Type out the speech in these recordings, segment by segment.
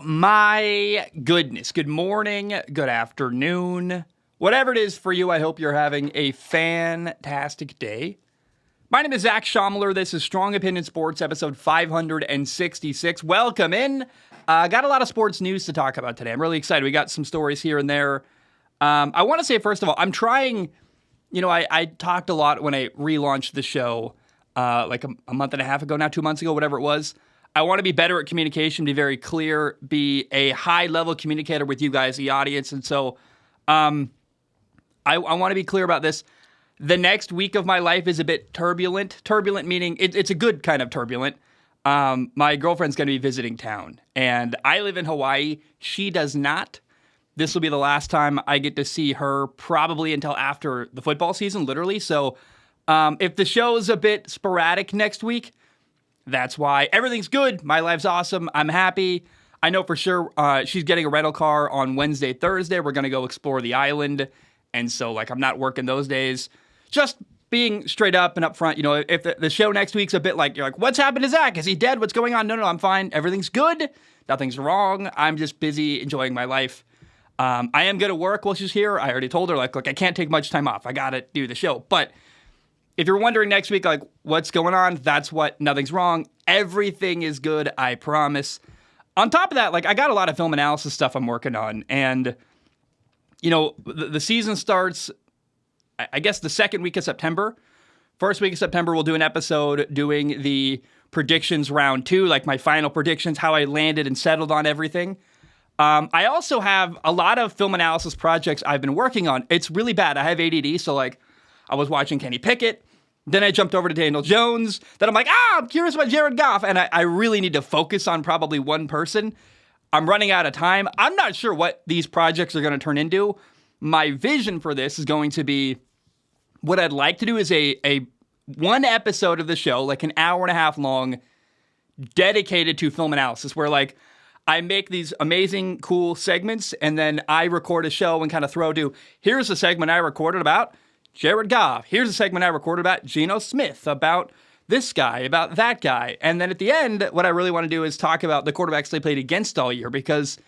Oh my goodness. Good morning, good afternoon. Whatever it is for you, I hope you're having a fantastic day. My name is Zach Schomler. This is Strong Opinion Sports, episode 566. Welcome in. Got a lot of sports news to talk about today. I'm really excited. We got some stories here and there. I want to say, first of all, I'm trying, I talked a lot when I relaunched the show like a month and a half ago now, 2 months ago, whatever it was. I want to be better at communication, be very clear, be a high-level communicator with you guys, the audience. And so I want to be clear about this. The next week of my life is a bit turbulent. Turbulent meaning it's a good kind of turbulent. My girlfriend's going to be visiting town, and I live in Hawaii. She does not. This will be the last time I get to see her probably until after the football season, literally. So if the show is a bit sporadic next week, that's why. Everything's good. My life's awesome. I'm happy. I know for sure she's getting a rental car on Wednesday, Thursday. We're going to go explore the island. And so, I'm not working those days. Just being straight up and upfront, if the show next week's a bit you're like, what's happened to Zach? Is he dead? What's going on? No, I'm fine. Everything's good. Nothing's wrong. I'm just busy enjoying my life. I am going to work while she's here. I already told her, look, I can't take much time off. I got to do the show. But if you're wondering next week, what's going on? That's what. Nothing's wrong. Everything is good. I promise. On top of that, I got a lot of film analysis stuff I'm working on. And, the season starts, I guess, the second week of September. First week of September, we'll do an episode doing the predictions round 2, my final predictions, how I landed and settled on everything. I also have a lot of film analysis projects I've been working on. It's really bad. I have ADD, so I was watching Kenny Pickett. Then I jumped over to Daniel Jones. Then I'm I'm curious about Jared Goff. And I really need to focus on probably one person. I'm running out of time. I'm not sure what these projects are going to turn into. My vision for this is going to be, what I'd like to do is a one episode of the show, an hour and a half long, dedicated to film analysis, where I make these amazing, cool segments, and then I record a show and kind of throw to, here's a segment I recorded about Jared Goff. Here's a segment I recorded about Geno Smith, about this guy, about that guy. And then at the end, what I really want to do is talk about the quarterbacks they played against all year, because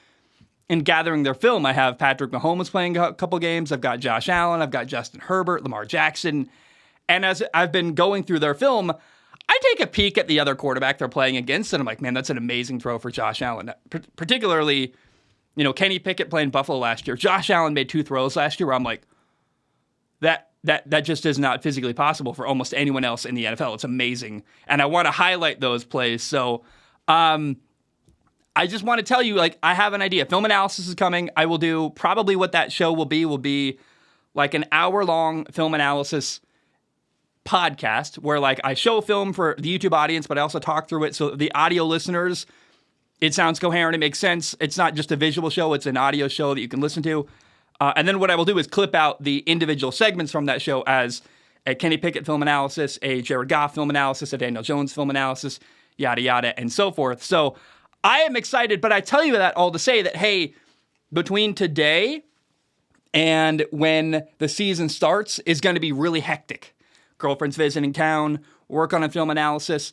in gathering their film, I have Patrick Mahomes playing a couple games. I've got Josh Allen. I've got Justin Herbert, Lamar Jackson. And as I've been going through their film, I take a peek at the other quarterback they're playing against, and I'm like, man, that's an amazing throw for Josh Allen. Particularly, Kenny Pickett playing Buffalo last year. Josh Allen made 2 throws last year where I'm like, that just is not physically possible for almost anyone else in the NFL. It's amazing. And I want to highlight those plays. So I just want to tell you, I have an idea. Film analysis is coming. I will do probably what that show will be an hour-long film analysis podcast where I show film for the YouTube audience, but I also talk through it. So the audio listeners, it sounds coherent. It makes sense. It's not just a visual show. It's an audio show that you can listen to. And then what I will do is clip out the individual segments from that show as a Kenny Pickett film analysis, a Jared Goff film analysis, a Daniel Jones film analysis, yada, yada, and so forth. So I am excited, but I tell you that all to say that, hey, between today and when the season starts is going to be really hectic. Girlfriend's visiting town, work on a film analysis.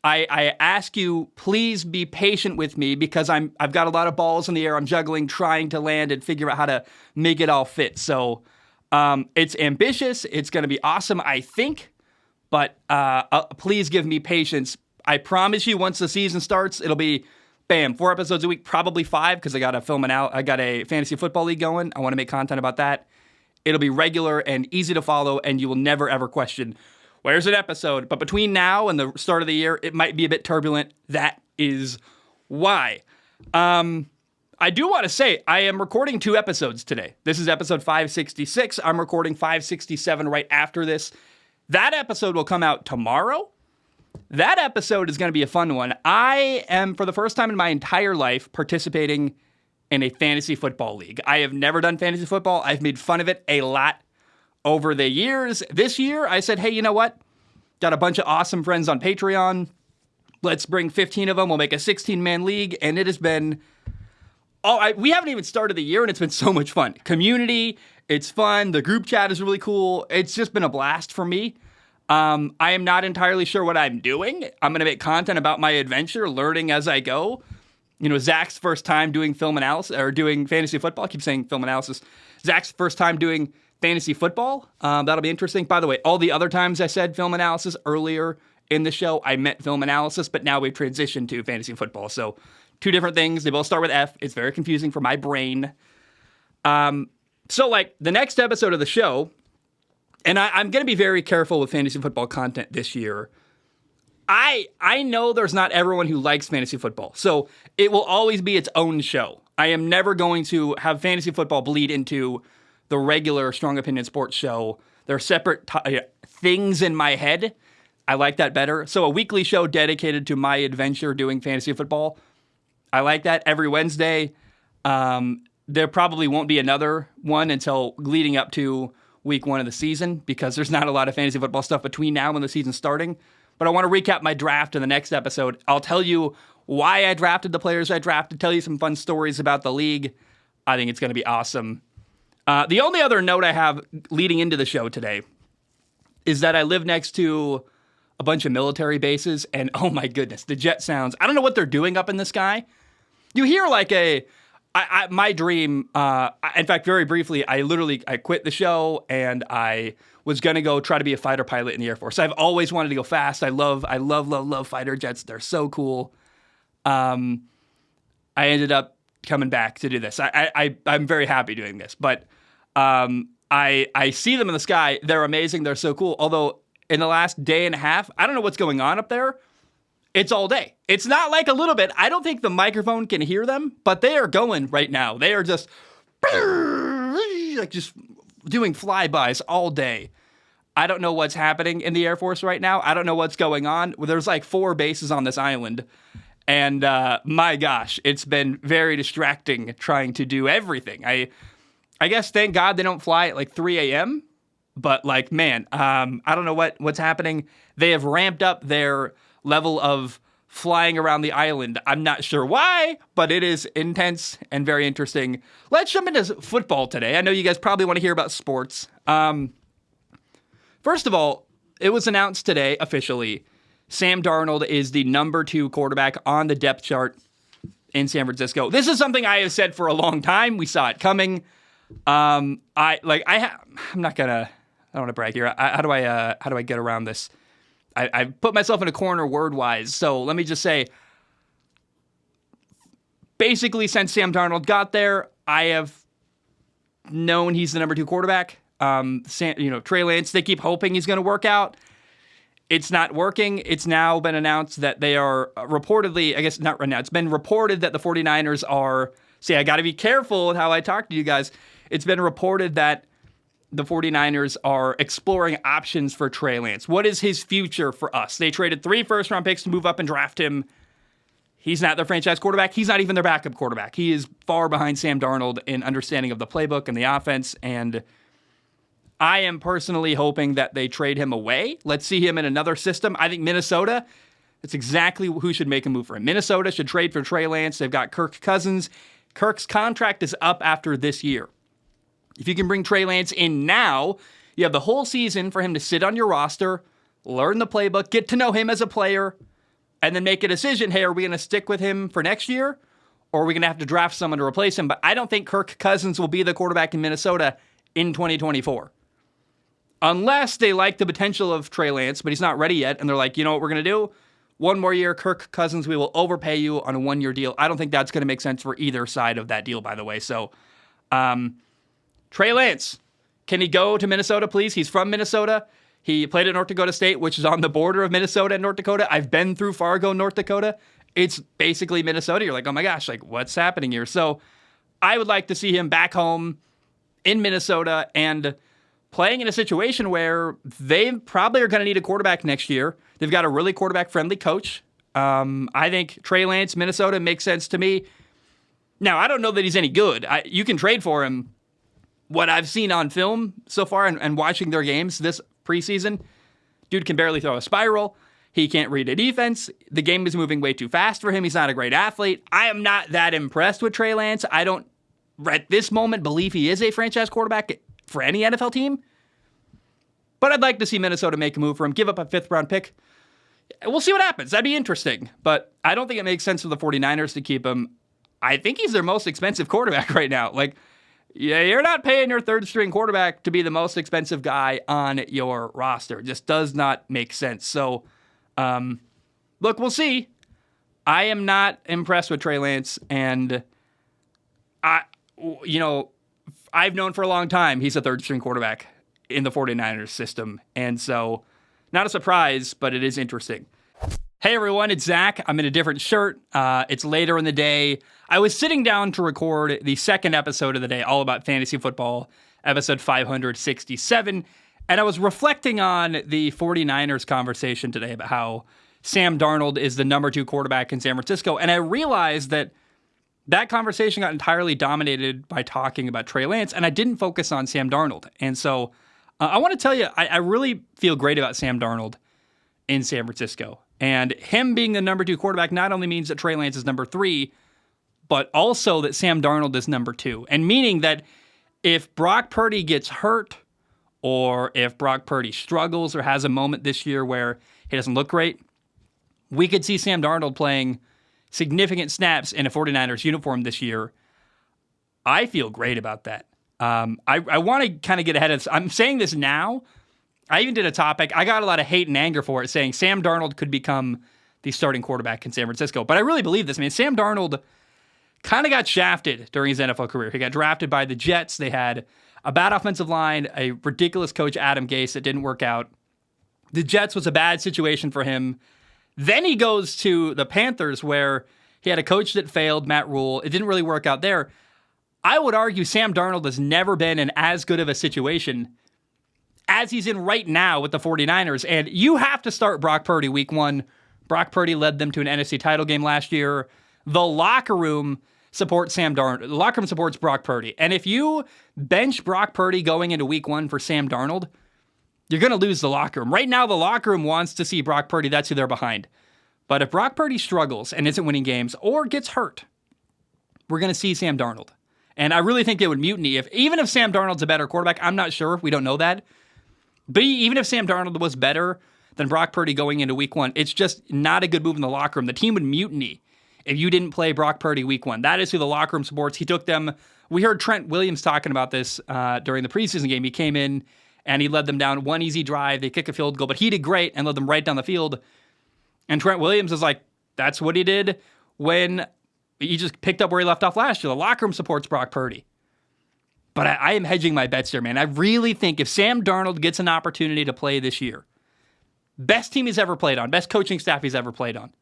I ask you, please be patient with me, because I've got a lot of balls in the air. I'm juggling, trying to land and figure out how to make it all fit. So it's ambitious. It's going to be awesome, I think. But please give me patience. I promise you, once the season starts, it'll be, bam, 4 episodes a week, probably 5, because I got a fantasy football league going. I want to make content about that. It'll be regular and easy to follow, and you will never, ever question, where's an episode? But between now and the start of the year, it might be a bit turbulent. That is why. I do want to say, I am recording 2 episodes today. This is episode 566. I'm recording 567 right after this. That episode will come out tomorrow. That episode is going to be a fun one. I am, for the first time in my entire life, participating in a fantasy football league. I have never done fantasy football. I've made fun of it a lot over the years. This year, I said, hey, you know what? Got a bunch of awesome friends on Patreon. Let's bring 15 of them. We'll make a 16-man league. And it has been... we haven't even started the year, and it's been so much fun. Community, it's fun. The group chat is really cool. It's just been a blast for me. I am not entirely sure what I'm doing. I'm going to make content about my adventure, learning as I go. Zach's first time doing film analysis or doing fantasy football. I keep saying film analysis. Zach's first time doing fantasy football. That'll be interesting. By the way, all the other times I said film analysis earlier in the show, I meant film analysis, but now we've transitioned to fantasy football. So two different things. They both start with F. It's very confusing for my brain. So the next episode of the show, and I'm going to be very careful with fantasy football content this year. I know there's not everyone who likes fantasy football, so it will always be its own show. I am never going to have fantasy football bleed into the regular Strong Opinion Sports show. They're separate things in my head. I like that better. So a weekly show dedicated to my adventure doing fantasy football. I like that every Wednesday. There probably won't be another one until leading up to week 1 of the season because there's not a lot of fantasy football stuff between now and the season starting. But I want to recap my draft in the next episode. I'll tell you why I drafted the players I drafted, tell you some fun stories about the league. I think it's going to be awesome. The only other note I have leading into the show today is that I live next to a bunch of military bases, and oh my goodness, the jet sounds. I don't know what they're doing up in the sky. You hear my dream, in fact, very briefly, I quit the show and I was going to go try to be a fighter pilot in the Air Force. I've always wanted to go fast. I love fighter jets. They're so cool. I ended up coming back to do this. I'm very happy doing this, but I see them in the sky. They're amazing. They're so cool. Although in the last day and a half, I don't know what's going on up there. It's all day. It's not like a little bit. I don't think the microphone can hear them, but they are going right now. They are just just doing flybys all day. I don't know what's happening in the Air Force right now. I don't know what's going on. There's 4 bases on this island. And my gosh, it's been very distracting trying to do everything. I guess thank God they don't fly at 3 a.m. But man, I don't know what's happening. They have ramped up their level of flying around the island. I'm not sure why, but it is intense and very interesting. Let's jump into football today. I know you guys probably want to hear about sports. First of all, it was announced today officially, Sam Darnold is the number 2 quarterback on the depth chart in San Francisco. This is something I have said for a long time. We saw it coming. I'm not gonna. I don't want to brag here. How do I get around this? I put myself in a corner word-wise, so let me just say, basically, since Sam Darnold got there, I have known he's the number 2 quarterback. Trey Lance, they keep hoping he's going to work out. It's not working. It's now been announced that they are reportedly, I guess not right now, it's been reported that the 49ers are, I got to be careful with how I talk to you guys. It's been reported that the 49ers are exploring options for Trey Lance. What is his future for us? They traded 3 first-round picks to move up and draft him. He's not their franchise quarterback. He's not even their backup quarterback. He is far behind Sam Darnold in understanding of the playbook and the offense, and I am personally hoping that they trade him away. Let's see him in another system. I think Minnesota, that's exactly who should make a move for him. Minnesota should trade for Trey Lance. They've got Kirk Cousins. Kirk's contract is up after this year. If you can bring Trey Lance in now, you have the whole season for him to sit on your roster, learn the playbook, get to know him as a player, and then make a decision, hey, are we going to stick with him for next year, or are we going to have to draft someone to replace him? But I don't think Kirk Cousins will be the quarterback in Minnesota in 2024. Unless they like the potential of Trey Lance, but he's not ready yet, and they're like, you know what we're going to do? 1 more year, Kirk Cousins, we will overpay you on a 1-year deal. I don't think that's going to make sense for either side of that deal, by the way. So, Trey Lance, can he go to Minnesota, please? He's from Minnesota. He played at North Dakota State, which is on the border of Minnesota and North Dakota. I've been through Fargo, North Dakota. It's basically Minnesota. You're like, oh my gosh, what's happening here? So I would like to see him back home in Minnesota and playing in a situation where they probably are going to need a quarterback next year. They've got a really quarterback-friendly coach. I think Trey Lance, Minnesota, makes sense to me. Now, I don't know that he's any good. You can trade for him. What I've seen on film so far and watching their games this preseason, dude can barely throw a spiral. He can't read a defense. The game is moving way too fast for him. He's not a great athlete. I am not that impressed with Trey Lance. I don't, at this moment, believe he is a franchise quarterback for any NFL team. But I'd like to see Minnesota make a move for him, give up a 5th-round pick. We'll see what happens. That'd be interesting. But I don't think it makes sense for the 49ers to keep him. I think he's their most expensive quarterback right now. Like, yeah, you're not paying your third string quarterback to be the most expensive guy on your roster. It just does not make sense. So, look, we'll see. I am not impressed with Trey Lance, and I've known for a long time he's a third string quarterback in the 49ers system. And so, not a surprise, but it is interesting. Hey everyone, it's Zach. I'm in a different shirt. It's later in the day. I was sitting down to record the second episode of the day, all about fantasy football, episode 567, and I was reflecting on the 49ers conversation today about how Sam Darnold is the number 2 quarterback in San Francisco, and I realized that conversation got entirely dominated by talking about Trey Lance, and I didn't focus on Sam Darnold. And so I want to tell you, I really feel great about Sam Darnold in San Francisco. And him being the number 2 quarterback not only means that Trey Lance is number 3, but also that Sam Darnold is number 2. And meaning that if Brock Purdy gets hurt, or if Brock Purdy struggles or has a moment this year where he doesn't look great, we could see Sam Darnold playing significant snaps in a 49ers uniform this year. I feel great about that. I want to kind of get ahead of this. I'm saying this now. I even did a topic. I got a lot of hate and anger for it, saying Sam Darnold could become the starting quarterback in San Francisco. But I really believe this. I mean, Sam Darnold kind of got shafted during his NFL career. He got drafted by the Jets. They had a bad offensive line, a ridiculous coach, Adam Gase, that didn't work out. The Jets was a bad situation for him. Then he goes to the Panthers, where he had a coach that failed, Matt Rule. It didn't really work out there. I would argue Sam Darnold has never been in as good of a situation as he's in right now with the 49ers. And you have to start Brock Purdy week 1. Brock Purdy led them to an NFC title game last year. The locker room supports Sam Darnold. The locker room supports Brock Purdy. And if you bench Brock Purdy going into week 1 for Sam Darnold, you're going to lose the locker room. Right now, the locker room wants to see Brock Purdy. That's who they're behind. But if Brock Purdy struggles and isn't winning games or gets hurt, we're going to see Sam Darnold. And I really think they would mutiny. Even if Sam Darnold's a better quarterback, I'm not sure. We don't know that. But even if Sam Darnold was better than Brock Purdy going into week 1, it's just not a good move in the locker room. The team would mutiny if you didn't play Brock Purdy week 1. That is who the locker room supports. He took them. We heard Trent Williams talking about this during the preseason game. He came in and he led them down one easy drive. They kick a field goal, but he did great and led them right down the field. And Trent Williams is like, that's what he did when he just picked up where he left off last year. The locker room supports Brock Purdy. But I am hedging my bets there, man. I really think if Sam Darnold gets an opportunity to play this year, best team he's ever played on, best coaching staff he's ever played on,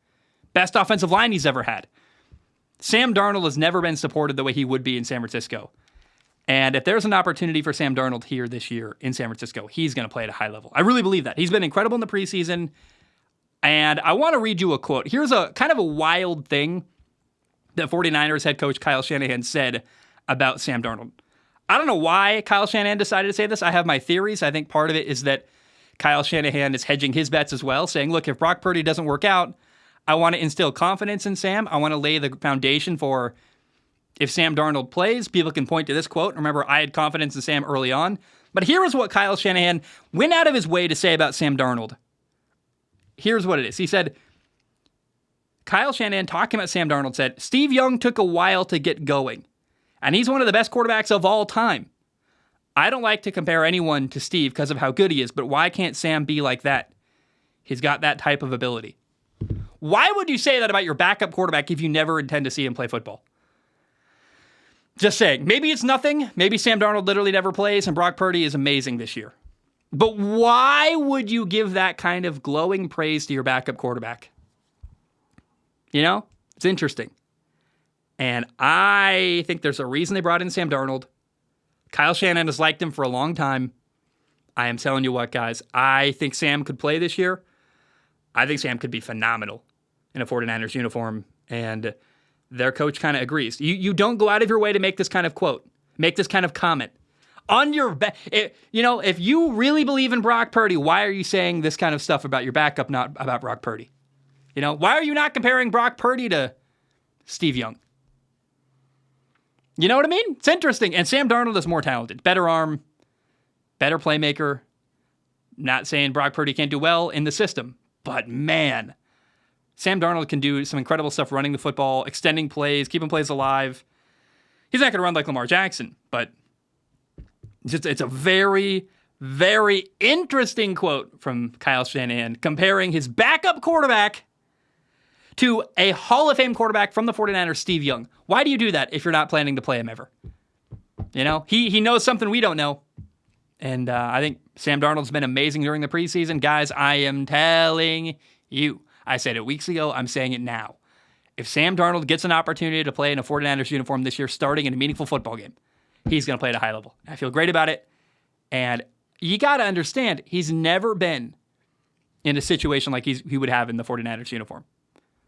best offensive line he's ever had, Sam Darnold has never been supported the way he would be in San Francisco. And if there's an opportunity for Sam Darnold here this year in San Francisco, he's going to play at a high level. I really believe that. He's been incredible in the preseason. And I want to read you a quote. Here's a kind of a wild thing that 49ers head coach Kyle Shanahan said about Sam Darnold. I don't know why Kyle Shanahan decided to say this. I have my theories. I think part of it is that Kyle Shanahan is hedging his bets as well, saying, look, if Brock Purdy doesn't work out, I want to instill confidence in Sam. I want to lay the foundation for if Sam Darnold plays, people can point to this quote. Remember, I had confidence in Sam early on. But here is what Kyle Shanahan went out of his way to say about Sam Darnold. Here's what it is. He said, Kyle Shanahan, talking about Sam Darnold, said, Steve Young took a while to get going, and he's one of the best quarterbacks of all time. I don't like to compare anyone to Steve because of how good he is, but why can't Sam be like that? He's got that type of ability. Why would you say that about your backup quarterback if you never intend to see him play football? Just saying. Maybe it's nothing. Maybe Sam Darnold literally never plays and Brock Purdy is amazing this year. But why would you give that kind of glowing praise to your backup quarterback? You know, it's interesting. And I think there's a reason they brought in Sam Darnold. Kyle Shanahan has liked him for a long time. I am telling you what, guys. I think Sam could play this year. I think Sam could be phenomenal in a 49ers uniform. And their coach kind of agrees. You don't go out of your way to make this kind of quote, make this kind of comment. On your if you really believe in Brock Purdy, why are you saying this kind of stuff about your backup, not about Brock Purdy? You know, why are you not comparing Brock Purdy to Steve Young? You know what I mean? It's interesting. And Sam Darnold is more talented, better arm, better playmaker. Not saying Brock Purdy can't do well in the system, But man, Sam Darnold can do some incredible stuff running the football, extending plays, keeping plays alive. He's not going to run like Lamar Jackson, but it's a very, very interesting quote from Kyle Shanahan comparing his backup quarterback to a Hall of Fame quarterback from the 49ers, Steve Young. Why do you do that if you're not planning to play him ever? You know, he knows something we don't know. And I think Sam Darnold's been amazing during the preseason. Guys, I am telling you. I said it weeks ago. I'm saying it now. If Sam Darnold gets an opportunity to play in a 49ers uniform this year, starting in a meaningful football game, he's going to play at a high level. I feel great about it. And you got to understand, he's never been in a situation like he would have in the 49ers uniform.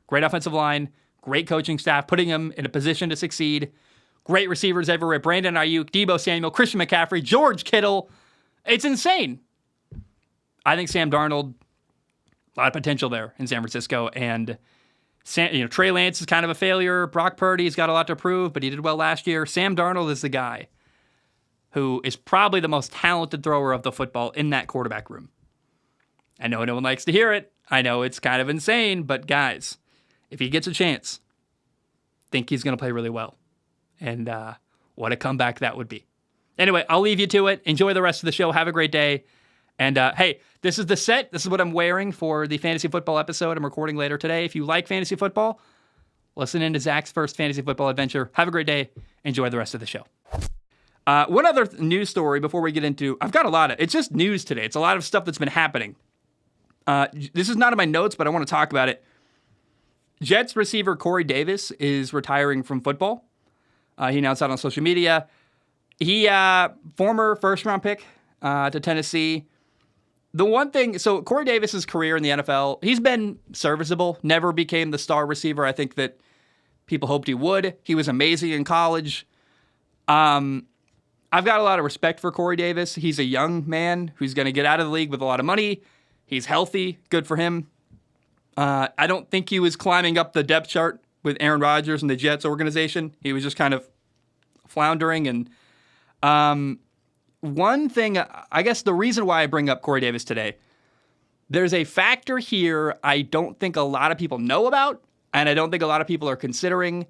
Great offensive line, great coaching staff, putting him in a position to succeed. Great receivers everywhere. Brandon Ayuk, Deebo Samuel, Christian McCaffrey, George Kittle. It's insane. I think Sam Darnold, a lot of potential there in San Francisco. And Trey Lance is kind of a failure. Brock Purdy's got a lot to prove, but he did well last year. Sam Darnold is the guy who is probably the most talented thrower of the football in that quarterback room. I know no one likes to hear it. I know it's kind of insane, but guys, if he gets a chance, I think he's going to play really well. And what a comeback that would be. Anyway, I'll leave you to it. Enjoy the rest of the show. Have a great day. And hey, this is the set. This is what I'm wearing for the fantasy football episode I'm recording later today. If you like fantasy football, listen in to Zach's first fantasy football adventure. Have a great day. Enjoy the rest of the show. One other news story before we get into, I've got a lot of, it's just news today. It's a lot of stuff that's been happening. This is not in my notes, but I want to talk about it. Jets receiver Corey Davis is retiring from football. He announced that on social media. He, former first-round pick to Tennessee. The one thing, so Corey Davis's career in the NFL, he's been serviceable, never became the star receiver I think that people hoped he would. He was amazing in college. I've got a lot of respect for Corey Davis. He's a young man who's going to get out of the league with a lot of money. He's healthy. Good for him. I don't think he was climbing up the depth chart with Aaron Rodgers and the Jets organization. He was just kind of floundering. And one thing, I guess the reason why I bring up Corey Davis today, there's a factor here I don't think a lot of people know about, and I don't think a lot of people are considering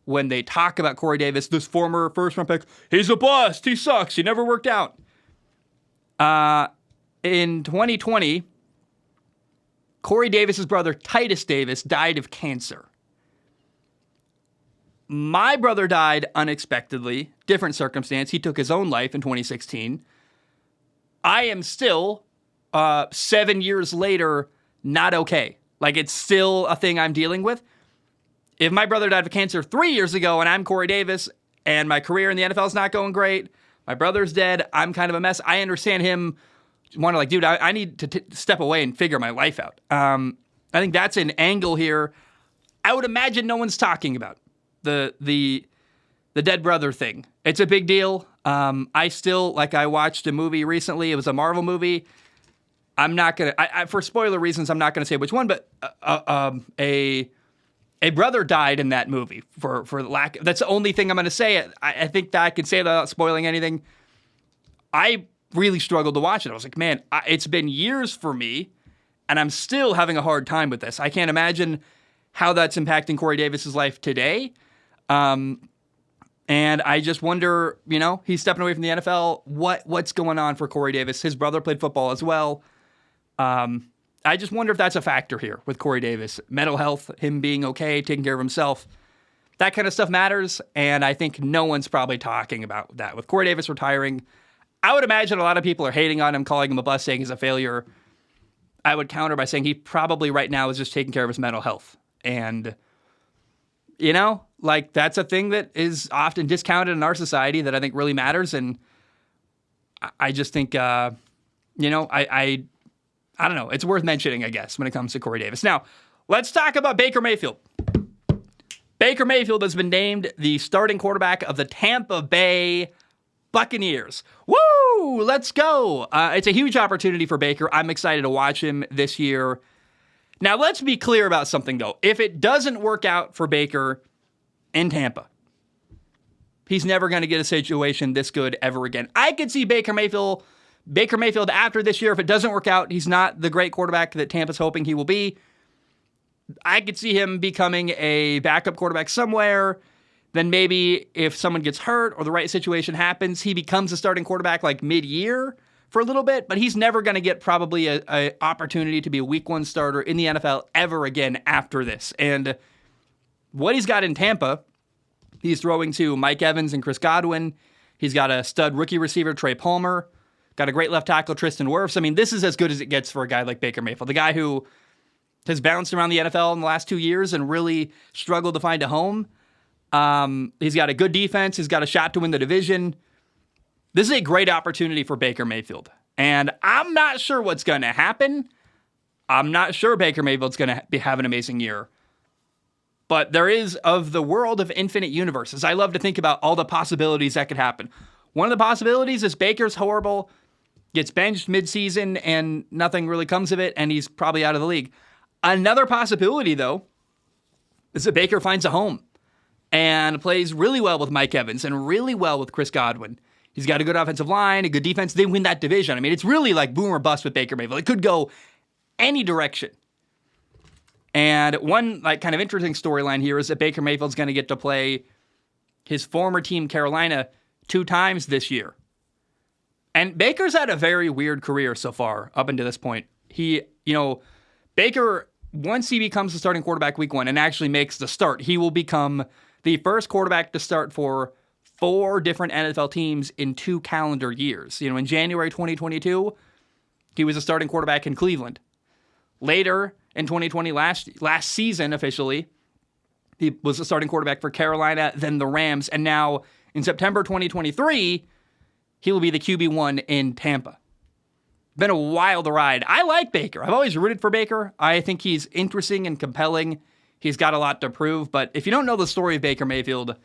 when they talk about Corey Davis, this former first-round pick. He's a bust. He sucks. He never worked out. In 2020, Corey Davis's brother, Titus Davis, died of cancer. My brother died unexpectedly, different circumstance. He took his own life in 2016. I am still, 7 years later, not okay. Like, it's still a thing I'm dealing with. If my brother died of cancer 3 years ago and I'm Corey Davis and my career in the NFL is not going great, my brother's dead, I'm kind of a mess. I understand him wanting, like, dude, I need to step away and figure my life out. I think that's an angle here I would imagine no one's talking about. The dead brother thing. It's a big deal. I watched a movie recently. It was a Marvel movie. I'm not going to, for spoiler reasons, I'm not going to say which one, but a brother died in that movie for lack. That's the only thing I'm going to say. I think that I can say that without spoiling anything. I really struggled to watch it. I was like, man, it's been years for me, and I'm still having a hard time with this. I can't imagine how that's impacting Corey Davis's life today. And I just wonder, he's stepping away from the NFL. What's going on for Corey Davis? His brother played football as well. I just wonder if that's a factor here with Corey Davis. Mental health, him being okay, taking care of himself. That kind of stuff matters, and I think no one's probably talking about that. With Corey Davis retiring, I would imagine a lot of people are hating on him, calling him a bust, saying he's a failure. I would counter by saying he probably right now is just taking care of his mental health. And, that's a thing that is often discounted in our society that I think really matters. And I just think, I don't know. It's worth mentioning, I guess, when it comes to Corey Davis. Now, let's talk about Baker Mayfield. Baker Mayfield has been named the starting quarterback of the Tampa Bay Buccaneers. Woo! Let's go. It's a huge opportunity for Baker. I'm excited to watch him this year. Now, let's be clear about something, though. If it doesn't work out for Baker in Tampa, he's never going to get a situation this good ever again. I could see Baker Mayfield Baker Mayfield, after this year, if it doesn't work out, he's not the great quarterback that Tampa's hoping he will be. I could see him becoming a backup quarterback somewhere. Then maybe if someone gets hurt or the right situation happens, he becomes a starting quarterback like mid-year for a little bit, but he's never going to get probably an opportunity to be a week one starter in the NFL ever again after this. And what he's got in Tampa, he's throwing to Mike Evans and Chris Godwin. He's got a stud rookie receiver, Trey Palmer. Got a great left tackle, Tristan Wirfs. I mean, this is as good as it gets for a guy like Baker Mayfield, the guy who has bounced around the NFL in the last 2 years and really struggled to find a home. He's got a good defense. He's got a shot to win the division. This is a great opportunity for Baker Mayfield. And I'm not sure what's going to happen. I'm not sure Baker Mayfield's going to have an amazing year. But there is, of the world of infinite universes, I love to think about all the possibilities that could happen. One of the possibilities is Baker's horrible, gets benched midseason, and nothing really comes of it, and he's probably out of the league. Another possibility, though, is that Baker finds a home and plays really well with Mike Evans and really well with Chris Godwin. He's got a good offensive line, a good defense. They win that division. I mean, it's really like boom or bust with Baker Mayfield. It could go any direction. And one like kind of interesting storyline here is that Baker Mayfield's going to get to play his former team, Carolina, 2 times this year. And Baker's had a very weird career so far up until this point. Baker, once he becomes the starting quarterback week 1 and actually makes the start, he will become the first quarterback to start for 4 different NFL teams in 2 calendar years. In January 2022, he was a starting quarterback in Cleveland. Later in 2020, last season officially, he was a starting quarterback for Carolina, then the Rams, and now in September 2023, he will be the QB1 in Tampa. Been a wild ride. I like Baker. I've always rooted for Baker. I think he's interesting and compelling. He's got a lot to prove. But if you don't know the story of Baker Mayfield,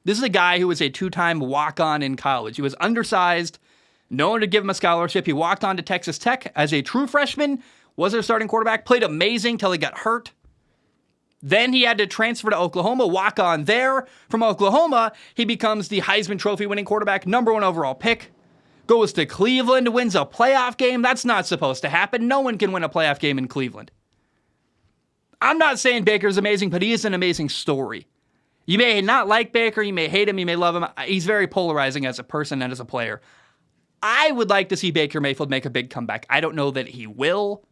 this is a guy who was a 2-time walk-on in college. He was undersized. No one would give him a scholarship. He walked on to Texas Tech as a true freshman, was their starting quarterback, played amazing till he got hurt. Then he had to transfer to Oklahoma, walk on there. From Oklahoma, he becomes the Heisman Trophy winning quarterback, number 1 overall pick. Goes to Cleveland, wins a playoff game. That's not supposed to happen. No one can win a playoff game in Cleveland. I'm not saying Baker's amazing, but he is an amazing story. You may not like Baker, you may hate him, you may love him. He's very polarizing as a person and as a player. I would like to see Baker Mayfield make a big comeback. I don't know that he will,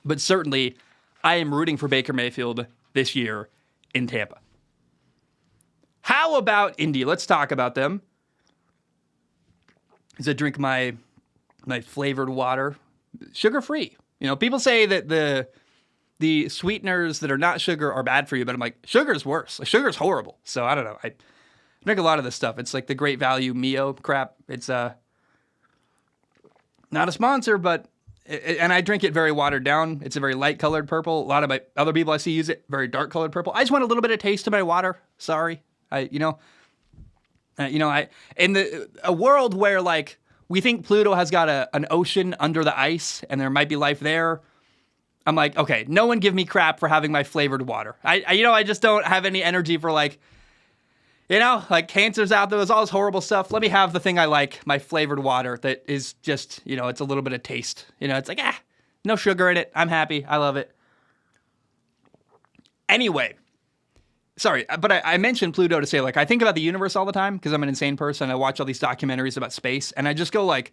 but certainly I am rooting for Baker Mayfield this year in Tampa. How about Indy? Let's talk about them. As I drink my flavored water, sugar-free. People say that the sweeteners that are not sugar are bad for you, but I'm like, sugar's worse. Sugar's horrible. So I don't know. I drink a lot of this stuff. It's like the Great Value Mio crap. It's not a sponsor, but and I drink it very watered down. It's a very light colored purple. A lot of my other people I see use it very dark colored purple. I just want a little bit of taste to my water. Sorry, in a world where like we think Pluto has got an ocean under the ice and there might be life there. I'm like, okay, no one give me crap for having my flavored water. I just don't have any energy for like cancer's out there. There's all this horrible stuff. Let me have the thing I like, my flavored water that is just, it's a little bit of taste. It's like, no sugar in it. I'm happy. I love it. Anyway, sorry, but I mentioned Pluto to say, like, I think about the universe all the time because I'm an insane person. I watch all these documentaries about space, and I just go like,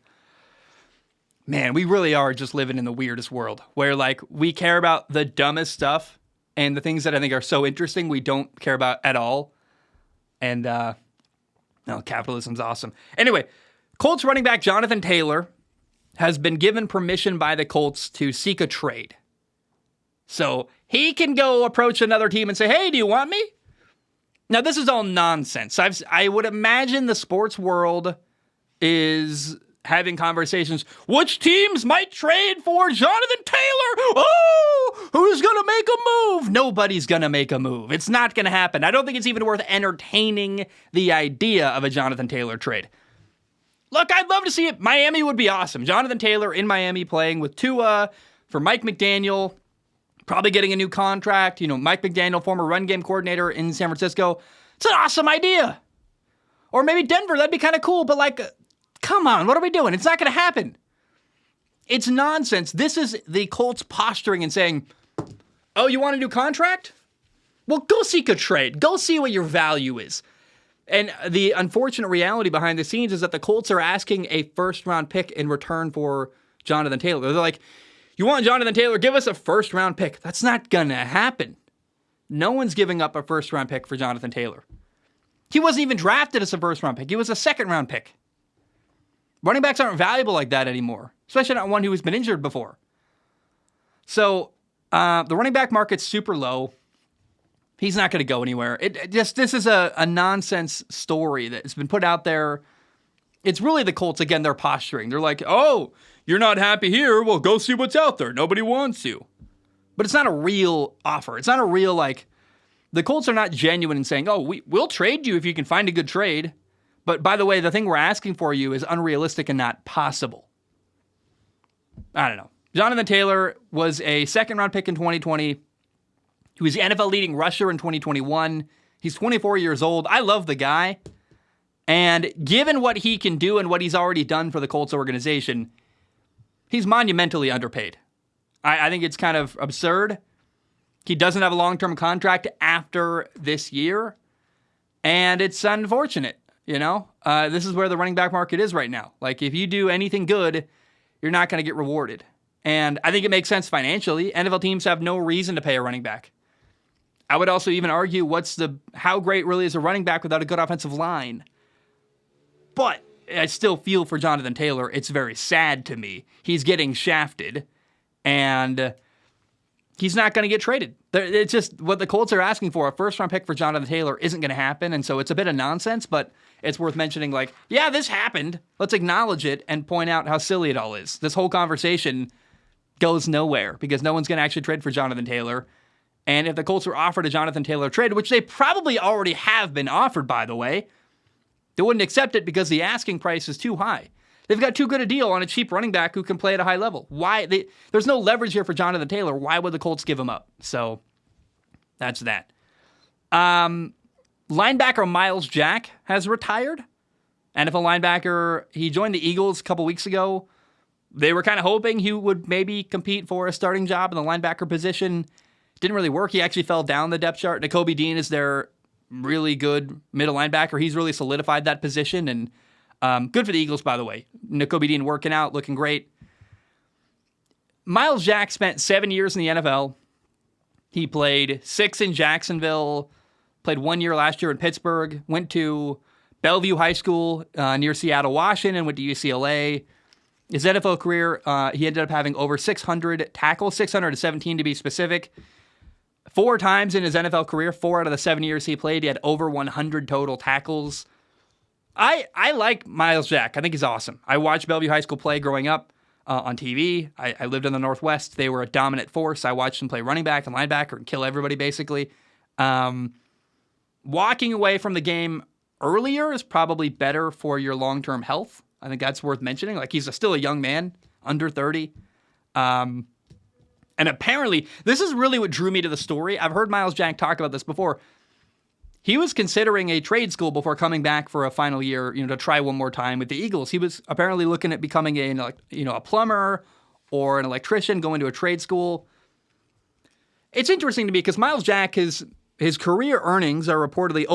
man, we really are just living in the weirdest world where, like, we care about the dumbest stuff and the things that I think are so interesting we don't care about at all. And, capitalism's awesome. Anyway, Colts running back Jonathan Taylor has been given permission by the Colts to seek a trade. So he can go approach another team and say, hey, do you want me? Now, this is all nonsense. I would imagine the sports world is having conversations. Which teams might trade for Jonathan Taylor? Oh, who's going to make a move? Nobody's going to make a move. It's not going to happen. I don't think it's even worth entertaining the idea of a Jonathan Taylor trade. Look, I'd love to see it. Miami would be awesome. Jonathan Taylor in Miami playing with Tua for Mike McDaniel, probably getting a new contract. Mike McDaniel, former run game coordinator in San Francisco. It's an awesome idea. Or maybe Denver. That'd be kind of cool, but like Come on, what are we doing? It's not going to happen. It's nonsense. This is the Colts posturing and saying, oh, you want a new contract? Well, go seek a trade. Go see what your value is. And the unfortunate reality behind the scenes is that the Colts are asking a first-round pick in return for Jonathan Taylor. They're like, you want Jonathan Taylor? Give us a first-round pick. That's not going to happen. No one's giving up a first-round pick for Jonathan Taylor. He wasn't even drafted as a first-round pick. He was a second-round pick. Running backs aren't valuable like that anymore, especially not one who has been injured before. So the running back market's super low. He's not going to go anywhere. This is a nonsense story that's been put out there. It's really the Colts, again, they're posturing. They're like, oh, you're not happy here? Well, go see what's out there. Nobody wants you. But it's not a real offer. It's not a real, the Colts are not genuine in saying, oh, we'll trade you if you can find a good trade. But by the way, the thing we're asking for you is unrealistic and not possible. I don't know. Jonathan Taylor was a second-round pick in 2020. He was the NFL leading rusher in 2021. He's 24 years old. I love the guy. And given what he can do and what he's already done for the Colts organization, he's monumentally underpaid. I think it's kind of absurd. He doesn't have a long-term contract after this year. And it's unfortunate. This is where the running back market is right now. If you do anything good, you're not going to get rewarded. And I think it makes sense financially. NFL teams have no reason to pay a running back. I would also even argue how great really is a running back without a good offensive line. But I still feel for Jonathan Taylor. It's very sad to me. He's getting shafted, and he's not going to get traded. It's just what the Colts are asking for. A first-round pick for Jonathan Taylor isn't going to happen, and so it's a bit of nonsense, but it's worth mentioning, yeah, this happened. Let's acknowledge it and point out how silly it all is. This whole conversation goes nowhere because no one's going to actually trade for Jonathan Taylor. And if the Colts were offered a Jonathan Taylor trade, which they probably already have been offered, by the way, they wouldn't accept it because the asking price is too high. They've got too good a deal on a cheap running back who can play at a high level. There's no leverage here for Jonathan Taylor. Why would the Colts give him up? So that's that. Linebacker Myles Jack has retired. NFL linebacker. He joined the Eagles a couple weeks ago. They were kind of hoping he would maybe compete for a starting job in the linebacker position. Didn't really work. He actually fell down the depth chart. Nakobe Dean is their really good middle linebacker. He's really solidified that position, and good for the Eagles, by the way. Nakobe Dean working out, looking great. Myles Jack spent 7 years in the NFL. He played 6 in Jacksonville, played 1 year last year in Pittsburgh, went to Bellevue High School near Seattle, Washington, went to UCLA. His NFL career, he ended up having over 600 tackles, 617 to be specific. 4 times in his NFL career, 4 out of the 7 years he played, he had over 100 total tackles. I like Myles Jack. I think he's awesome. I watched Bellevue High School play growing up on TV. I lived in the Northwest. They were a dominant force. I watched them play running back and linebacker and kill everybody, basically. Walking away from the game earlier is probably better for your long-term health. I think that's worth mentioning. He's still a young man, under 30. And apparently, this is really what drew me to the story. I've heard Myles Jack talk about this before. He was considering a trade school before coming back for a final year, to try one more time with the Eagles. He was apparently looking at becoming a plumber or an electrician, going to a trade school. It's interesting to me because Myles Jack, his career earnings are reportedly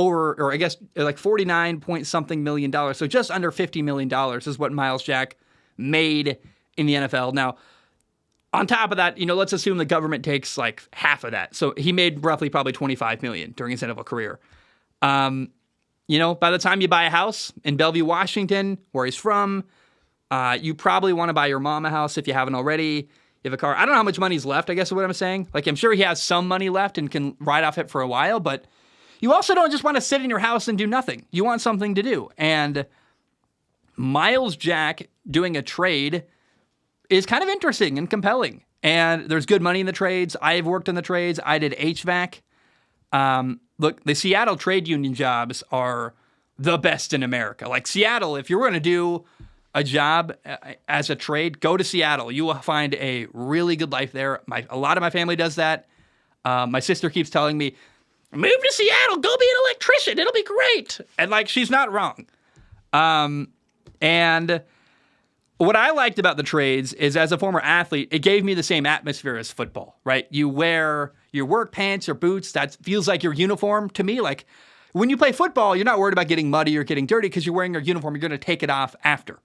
like 49 point something million dollars. So just under $50 million is what Myles Jack made in the NFL. Now, on top of that, let's assume the government takes half of that. So he made roughly probably $25 million during his NFL career. By the time you buy a house in Bellevue, Washington, where he's from, you probably want to buy your mom a house if you haven't already. You have a car. I don't know how much money's left, I guess is what I'm saying. I'm sure he has some money left and can ride off it for a while, but you also don't just want to sit in your house and do nothing. You want something to do. And Myles Jack doing a trade is kind of interesting and compelling. And there's good money in the trades. I've worked in the trades. I did HVAC. Look, the Seattle trade union jobs are the best in America. Seattle, if you're going to do a job as a trade, go to Seattle. You will find a really good life there. A lot of my family does that. My sister keeps telling me, move to Seattle, go be an electrician. It'll be great. And she's not wrong. And what I liked about the trades is, as a former athlete, it gave me the same atmosphere as football, right? You wear your work pants or boots. That feels like your uniform to me. Like when you play football, you're not worried about getting muddy or getting dirty because you're wearing your uniform. You're going to take it off after.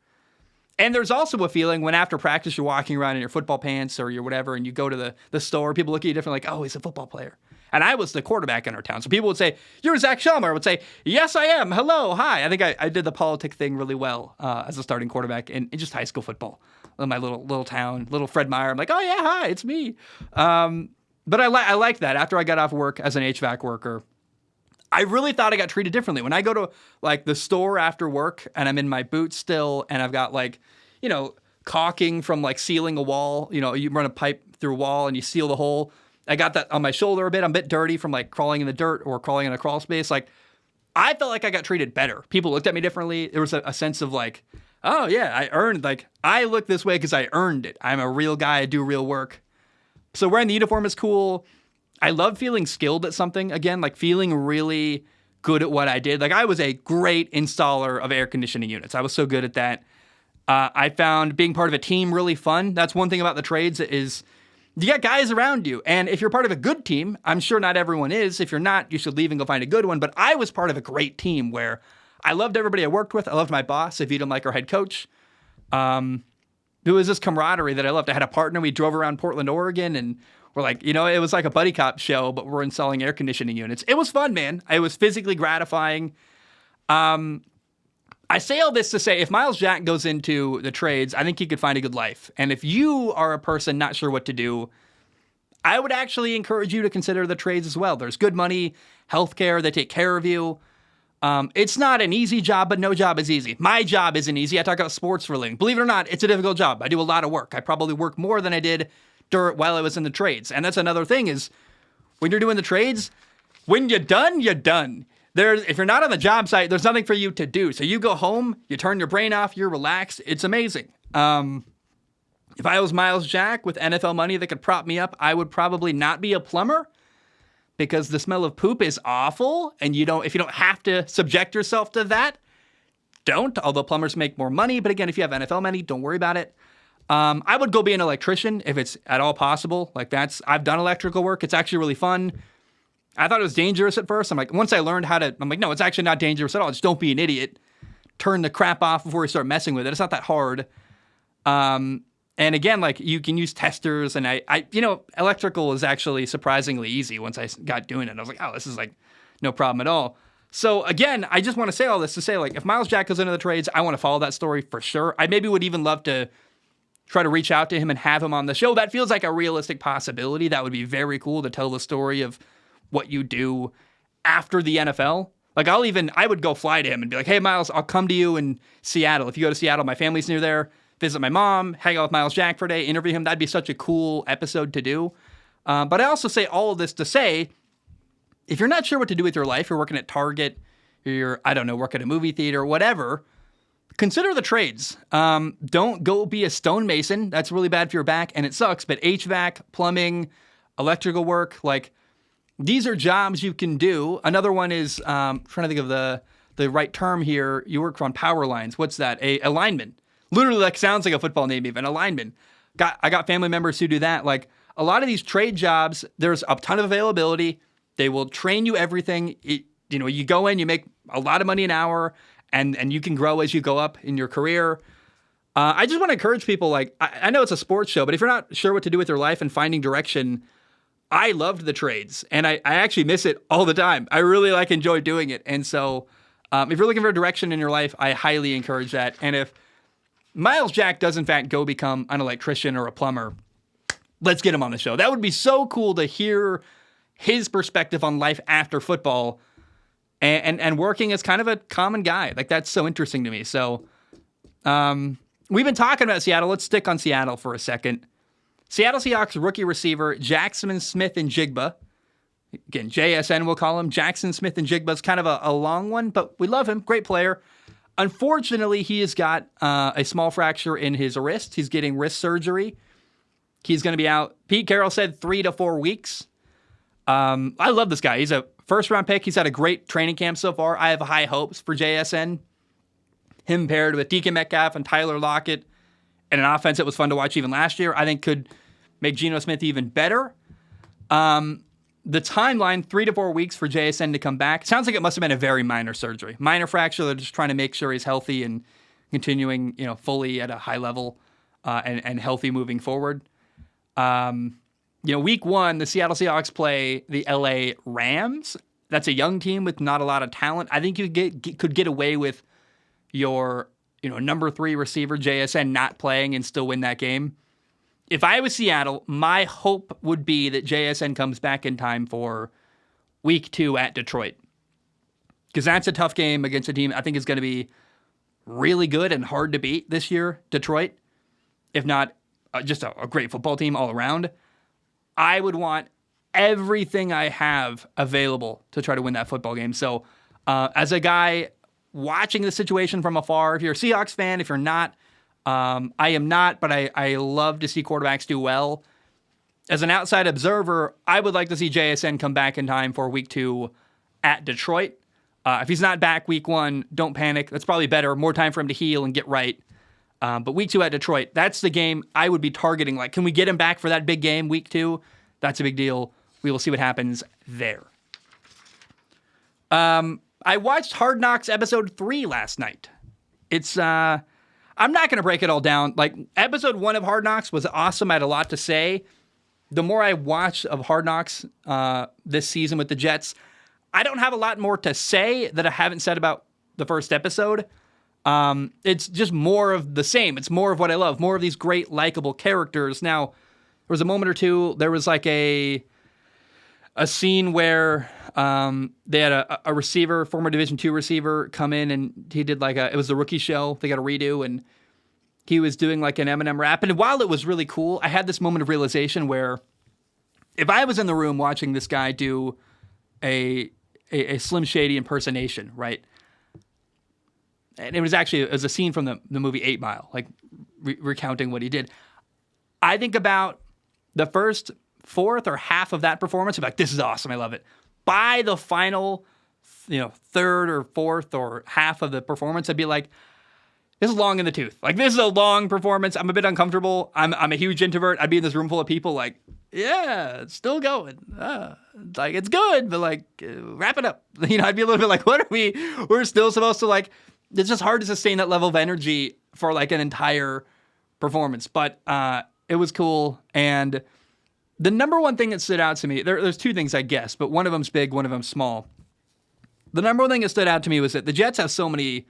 And there's also a feeling when after practice you're walking around in your football pants or your whatever, and you go to the store, people look at you different, like, oh, he's a football player. And I was the quarterback in our town. So people would say, you're Zac Shalmer. I would say, yes, I am. Hello, hi. I think I did the politic thing really well as a starting quarterback in just high school football. In my little town, little Fred Meyer. I'm like, oh, yeah, hi, it's me. But I liked that. After I got off work as an HVAC worker, I really thought I got treated differently. When I go to like the store after work and I'm in my boots still and I've got like, caulking from like sealing a wall, you run a pipe through a wall and you seal the hole. I got that on my shoulder a bit. I'm a bit dirty from like crawling in the dirt or crawling in a crawl space. Like I felt like I got treated better. People looked at me differently. There was a sense of like, oh yeah, I earned, like I look this way because I earned it. I'm a real guy. I do real work. So wearing the uniform is cool. I love feeling skilled at something again, like feeling really good at what I did. Like I was a great installer of air conditioning units. I was so good at that. I found being part of a team really fun. That's one thing about the trades is you got guys around you. And if you're part of a good team, I'm sure not everyone is. If you're not, you should leave and go find a good one. But I was part of a great team where I loved everybody I worked with. I loved my boss. I viewed him like our head coach. There was this camaraderie that I loved. I had a partner. We drove around Portland, Oregon, and we're like, it was like a buddy cop show, but we're installing air conditioning units. It was fun, man. It was physically gratifying. I say all this to say, if Myles Jack goes into the trades, I think he could find a good life. And if you are a person not sure what to do, I would actually encourage you to consider the trades as well. There's good money, healthcare, they take care of you. It's not an easy job, but no job is easy. My job isn't easy. I talk about sports for a living. Believe it or not, it's a difficult job. I do a lot of work. I probably work more than I did while I was in the trades. And that's another thing is when you're doing the trades, when you're done, you're done. If you're not on the job site, there's nothing for you to do. So you go home, you turn your brain off, you're relaxed. It's amazing. If I was Myles Jack with NFL money that could prop me up, I would probably not be a plumber because the smell of poop is awful. And if you don't have to subject yourself to that, don't. Although plumbers make more money. But again, if you have NFL money, don't worry about it. I would go be an electrician if it's at all possible. I've done electrical work. It's actually really fun. I thought it was dangerous at first. I'm like, once I learned no, it's actually not dangerous at all. Just don't be an idiot. Turn the crap off before you start messing with it. It's not that hard. And again, like you can use testers and electrical is actually surprisingly easy once I got doing it. I was like, oh, this is like no problem at all. So again, I just want to say all this to say like, if Myles Jack goes into the trades, I want to follow that story for sure. I maybe would even love to try to reach out to him and have him on the show. That feels like a realistic possibility. That would be very cool to tell the story of what you do after the NFL. Like I would go fly to him and be like, hey, Myles, I'll come to you in Seattle. If you go to Seattle, my family's near there. Visit my mom, hang out with Myles Jack for a day, interview him. That'd be such a cool episode to do. But I also say all of this to say, if you're not sure what to do with your life, you're working at Target, you're, work at a movie theater, whatever, consider the trades. Don't go be a stonemason. That's really bad for your back, and it sucks. But HVAC, plumbing, electrical work, these are jobs you can do. Another one is, trying to think of the right term here. You work on power lines. What's that? A lineman. Literally, sounds like a football name even. A lineman. I got family members who do that. Like a lot of these trade jobs, there's a ton of availability. They will train you everything. You go in, you make a lot of money an hour, and you can grow as you go up in your career. I just want to encourage people. I know it's a sports show, but if you're not sure what to do with your life and finding direction, I loved the trades, and I actually miss it all the time. I really enjoy doing it. And so if you're looking for a direction in your life, I highly encourage that. And if Myles Jack does in fact go become an electrician or a plumber, let's get him on the show. That would be so cool to hear his perspective on life after football and working as kind of a common guy. That's so interesting to me. So we've been talking about Seattle. Let's stick on Seattle for a second. Seattle Seahawks rookie receiver Jackson Smith-Njigba. Again, JSN we'll call him. Jackson Smith-Njigba is kind of a long one, but we love him. Great player. Unfortunately, he has got a small fracture in his wrist. He's getting wrist surgery. He's going to be out, Pete Carroll said, 3 to 4 weeks. I love this guy. He's a first-round pick. He's had a great training camp so far. I have high hopes for JSN. him paired with DK Metcalf and Tyler Lockett and an offense that was fun to watch even last year, I think could make Geno Smith even better. The timeline, 3 to 4 weeks for JSN to come back. Sounds like it must have been a very minor surgery. Minor fracture, they're just trying to make sure he's healthy and continuing, fully at a high level and healthy moving forward. Week 1, the Seattle Seahawks play the LA Rams. That's a young team with not a lot of talent. I think you could get away with your, number 3 receiver, JSN, not playing and still win that game. If I was Seattle, my hope would be that JSN comes back in time for week 2 at Detroit. Because that's a tough game against a team I think is going to be really good and hard to beat this year, Detroit. If not just a great football team all around. I would want everything I have available to try to win that football game. So as a guy watching the situation from afar, if you're a Seahawks fan, if you're not, I am not, but I love to see quarterbacks do well. As an outside observer, I would like to see JSN come back in time for week 2 at Detroit. If he's not back week 1, don't panic. That's probably better. More time for him to heal and get right. But week 2 at Detroit, that's the game I would be targeting. Like, can we get him back for that big game week 2? That's a big deal. We will see what happens there. I watched Hard Knocks episode 3 last night. It's, I'm not going to break it all down. Like, episode 1 of Hard Knocks was awesome. I had a lot to say. The more I watch of Hard Knocks this season with the Jets, I don't have a lot more to say that I haven't said about the first episode. It's just more of the same. It's more of what I love. More of these great, likable characters. Now, there was a moment or two, there was like a scene where they had a receiver, former Division II receiver, come in and he did it was the rookie show. They got a redo and he was doing like an Eminem rap. And while it was really cool, I had this moment of realization where if I was in the room watching this guy do a Slim Shady impersonation, right? And it was a scene from the movie 8 Mile, like recounting what he did. I think about the first fourth or half of that performance, I'm like, this is awesome, I love it. By the final, third or fourth or half of the performance, I'd be like, this is long in the tooth. Like, this is a long performance. I'm a bit uncomfortable. I'm a huge introvert. I'd be in this room full of people like, yeah, it's still going. Like, it's good, but wrap it up. I'd be a little bit like, we're still supposed to it's just hard to sustain that level of energy for an entire performance. But it was cool. And the number one thing that stood out to me, there's 2 things, I guess, but one of them's big, one of them's small. The number one thing that stood out to me was that the Jets have so many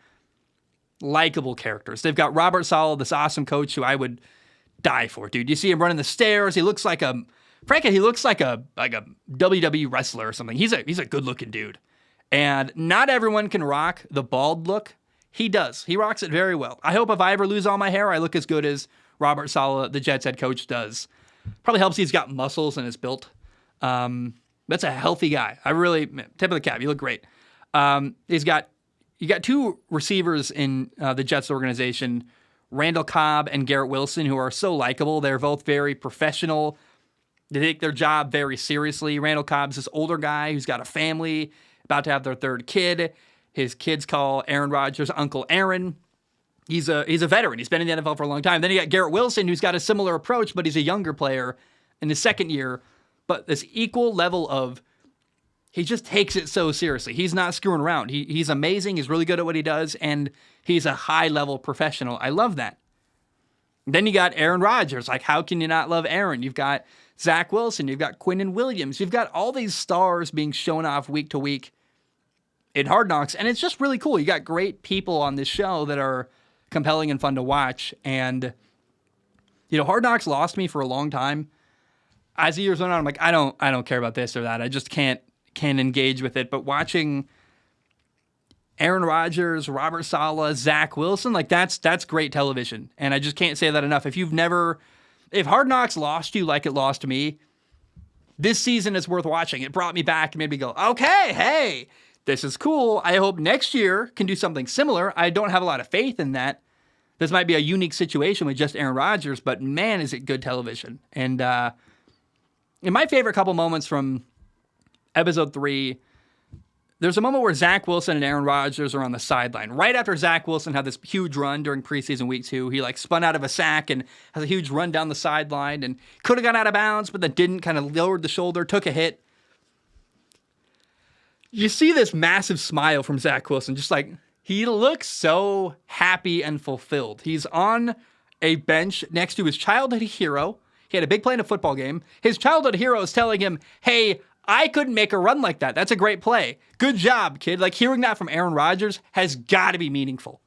likable characters. They've got Robert Saleh, this awesome coach who I would die for, dude. You see him running the stairs. He looks like a WWE wrestler or something. He's a good-looking dude. And not everyone can rock the bald look. He does. He rocks it very well. I hope if I ever lose all my hair, I look as good as Robert Saleh, the Jets head coach, does. Probably helps he's got muscles and is built. That's a healthy guy. I really, tip of the cap, you look great. You got 2 receivers in the Jets organization, Randall Cobb and Garrett Wilson, who are so likable. They're both very professional. They take their job very seriously. Randall Cobb's this older guy who's got a family, about to have their 3rd kid. His kids call Aaron Rodgers Uncle Aaron. He's a veteran. He's been in the NFL for a long time. Then you got Garrett Wilson, who's got a similar approach, but he's a younger player in his 2nd year. But this equal level of, he just takes it so seriously. He's not screwing around. He's amazing. He's really good at what he does, and he's a high-level professional. I love that. Then you got Aaron Rodgers. Like, how can you not love Aaron? You've got Zach Wilson. You've got Quinnen Williams. You've got all these stars being shown off week to week in Hard Knocks, and it's just really cool. You got great people on this show that are compelling and fun to watch, and Hard Knocks lost me for a long time. As the years went on, I'm like, I don't care about this or that. I just can't engage with it. But watching Aaron Rodgers, Robert Saleh, Zach Wilson, that's great television, and I just can't say that enough. If Hard Knocks lost you like it lost me, this season is worth watching. It brought me back and made me go, okay, hey, this is cool. I hope next year can do something similar. I don't have a lot of faith in that. This might be a unique situation with just Aaron Rodgers, but man, is it good television. And my favorite couple moments from episode 3, there's a moment where Zach Wilson and Aaron Rodgers are on the sideline. Right after Zach Wilson had this huge run during preseason week 2, he like spun out of a sack and has a huge run down the sideline and could have got out of bounds, but then didn't, kind of lowered the shoulder, took a hit. You see this massive smile from Zach Wilson, just like he looks so happy and fulfilled. He's on a bench next to his childhood hero. He had a big play in a football game. His childhood hero is telling him, hey, I couldn't make a run like that. That's a great play. Good job, kid. Like, hearing that from Aaron Rodgers has got to be meaningful.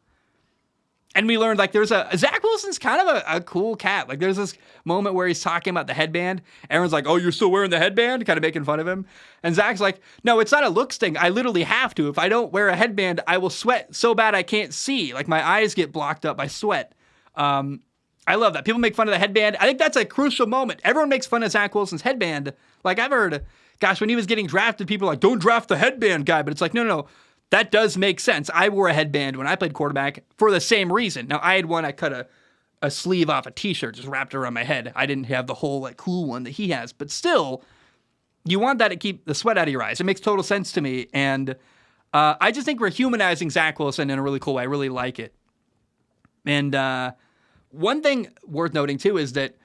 And we learned, like, Zach Wilson's kind of a cool cat. Like, there's this moment where he's talking about the headband. Aaron's like, oh, you're still wearing the headband? Kind of making fun of him. And Zach's like, no, it's not a looks thing. I literally have to. If I don't wear a headband, I will sweat so bad I can't see. Like, my eyes get blocked up by sweat. I love that. People make fun of the headband. I think that's a crucial moment. Everyone makes fun of Zach Wilson's headband. Like, I've heard, gosh, when he was getting drafted, people were like, don't draft the headband guy. But it's like, no. That does make sense. I wore a headband when I played quarterback for the same reason. Now, I had one, I cut a sleeve off a t-shirt, just wrapped it around my head. I didn't have the whole, like, cool one that he has. But still, you want that to keep the sweat out of your eyes. It makes total sense to me. And I just think we're humanizing Zach Wilson in a really cool way. I really like it. And one thing worth noting, too, is that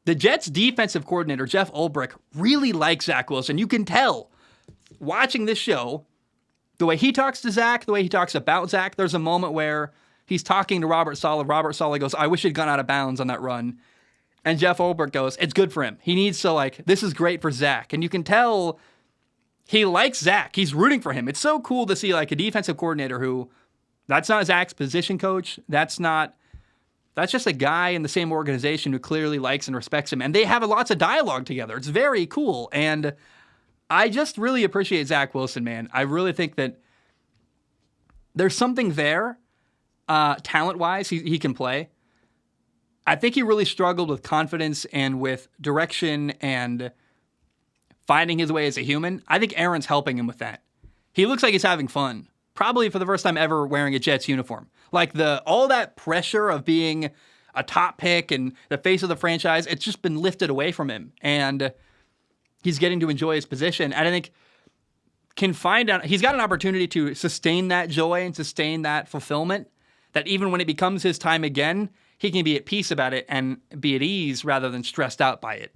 the Jets' defensive coordinator, Jeff Ulbrich, really likes Zach Wilson. You can tell, watching this show, the way he talks to Zach, the way he talks about Zach. There's a moment where he's talking to Robert Saleh. Robert Saleh goes, I wish he'd gone out of bounds on that run. And Jeff Ulbrich goes, it's good for him. He needs to, like, this is great for Zach. And you can tell he likes Zach. He's rooting for him. It's so cool to see, like, a defensive coordinator who, that's not Zach's position coach. That's just a guy in the same organization who clearly likes and respects him. And they have lots of dialogue together. It's very cool. And I just really appreciate Zach Wilson, man. I really think that there's something there, talent-wise. He can play. I think he really struggled with confidence and with direction and finding his way as a human. I think Aaron's helping him with that. He looks like he's having fun, probably for the first time ever wearing a Jets uniform. Like, all that pressure of being a top pick and the face of the franchise, it's just been lifted away from him. And he's getting to enjoy his position. And I think he's got an opportunity to sustain that joy and sustain that fulfillment, that even when it becomes his time again, he can be at peace about it and be at ease rather than stressed out by it.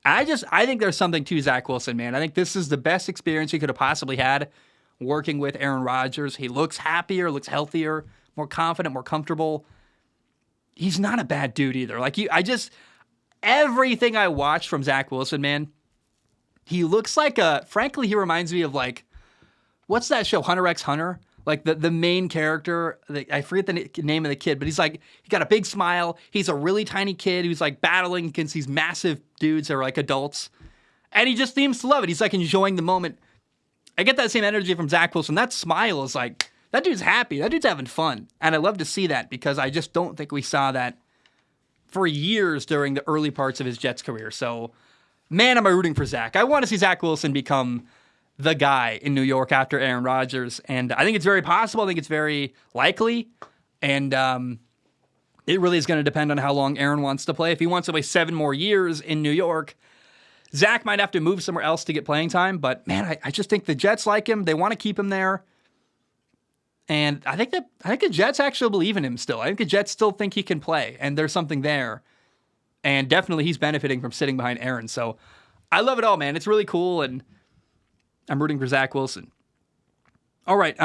I think there's something to Zach Wilson, man. I think this is the best experience he could have possibly had working with Aaron Rodgers. He looks happier, looks healthier, more confident, more comfortable. He's not a bad dude either. Like, everything I watched from Zach Wilson, man, he looks like frankly, he reminds me of, like, what's that show, Hunter x Hunter? Like, the main character, I forget the name of the kid, but he's like, he got a big smile. He's a really tiny kid who's, like, battling against these massive dudes that are, like, adults. And he just seems to love it. He's, like, enjoying the moment. I get that same energy from Zach Wilson. That smile is like, that dude's happy. That dude's having fun. And I love to see that because I just don't think we saw that for years during the early parts of his Jets career. So, man, am I rooting for Zach. I want to see Zach Wilson become the guy in New York after Aaron Rodgers. And I think it's very possible. I think it's very likely. And it really is going to depend on how long Aaron wants to play. If he wants to play 7 more years in New York, Zach might have to move somewhere else to get playing time. But, man, I just think the Jets like him. They want to keep him there. And I think the Jets actually believe in him still. I think the Jets still think he can play. And there's something there. And definitely he's benefiting from sitting behind Aaron. So I love it all, man. It's really cool, and I'm rooting for Zach Wilson. All right.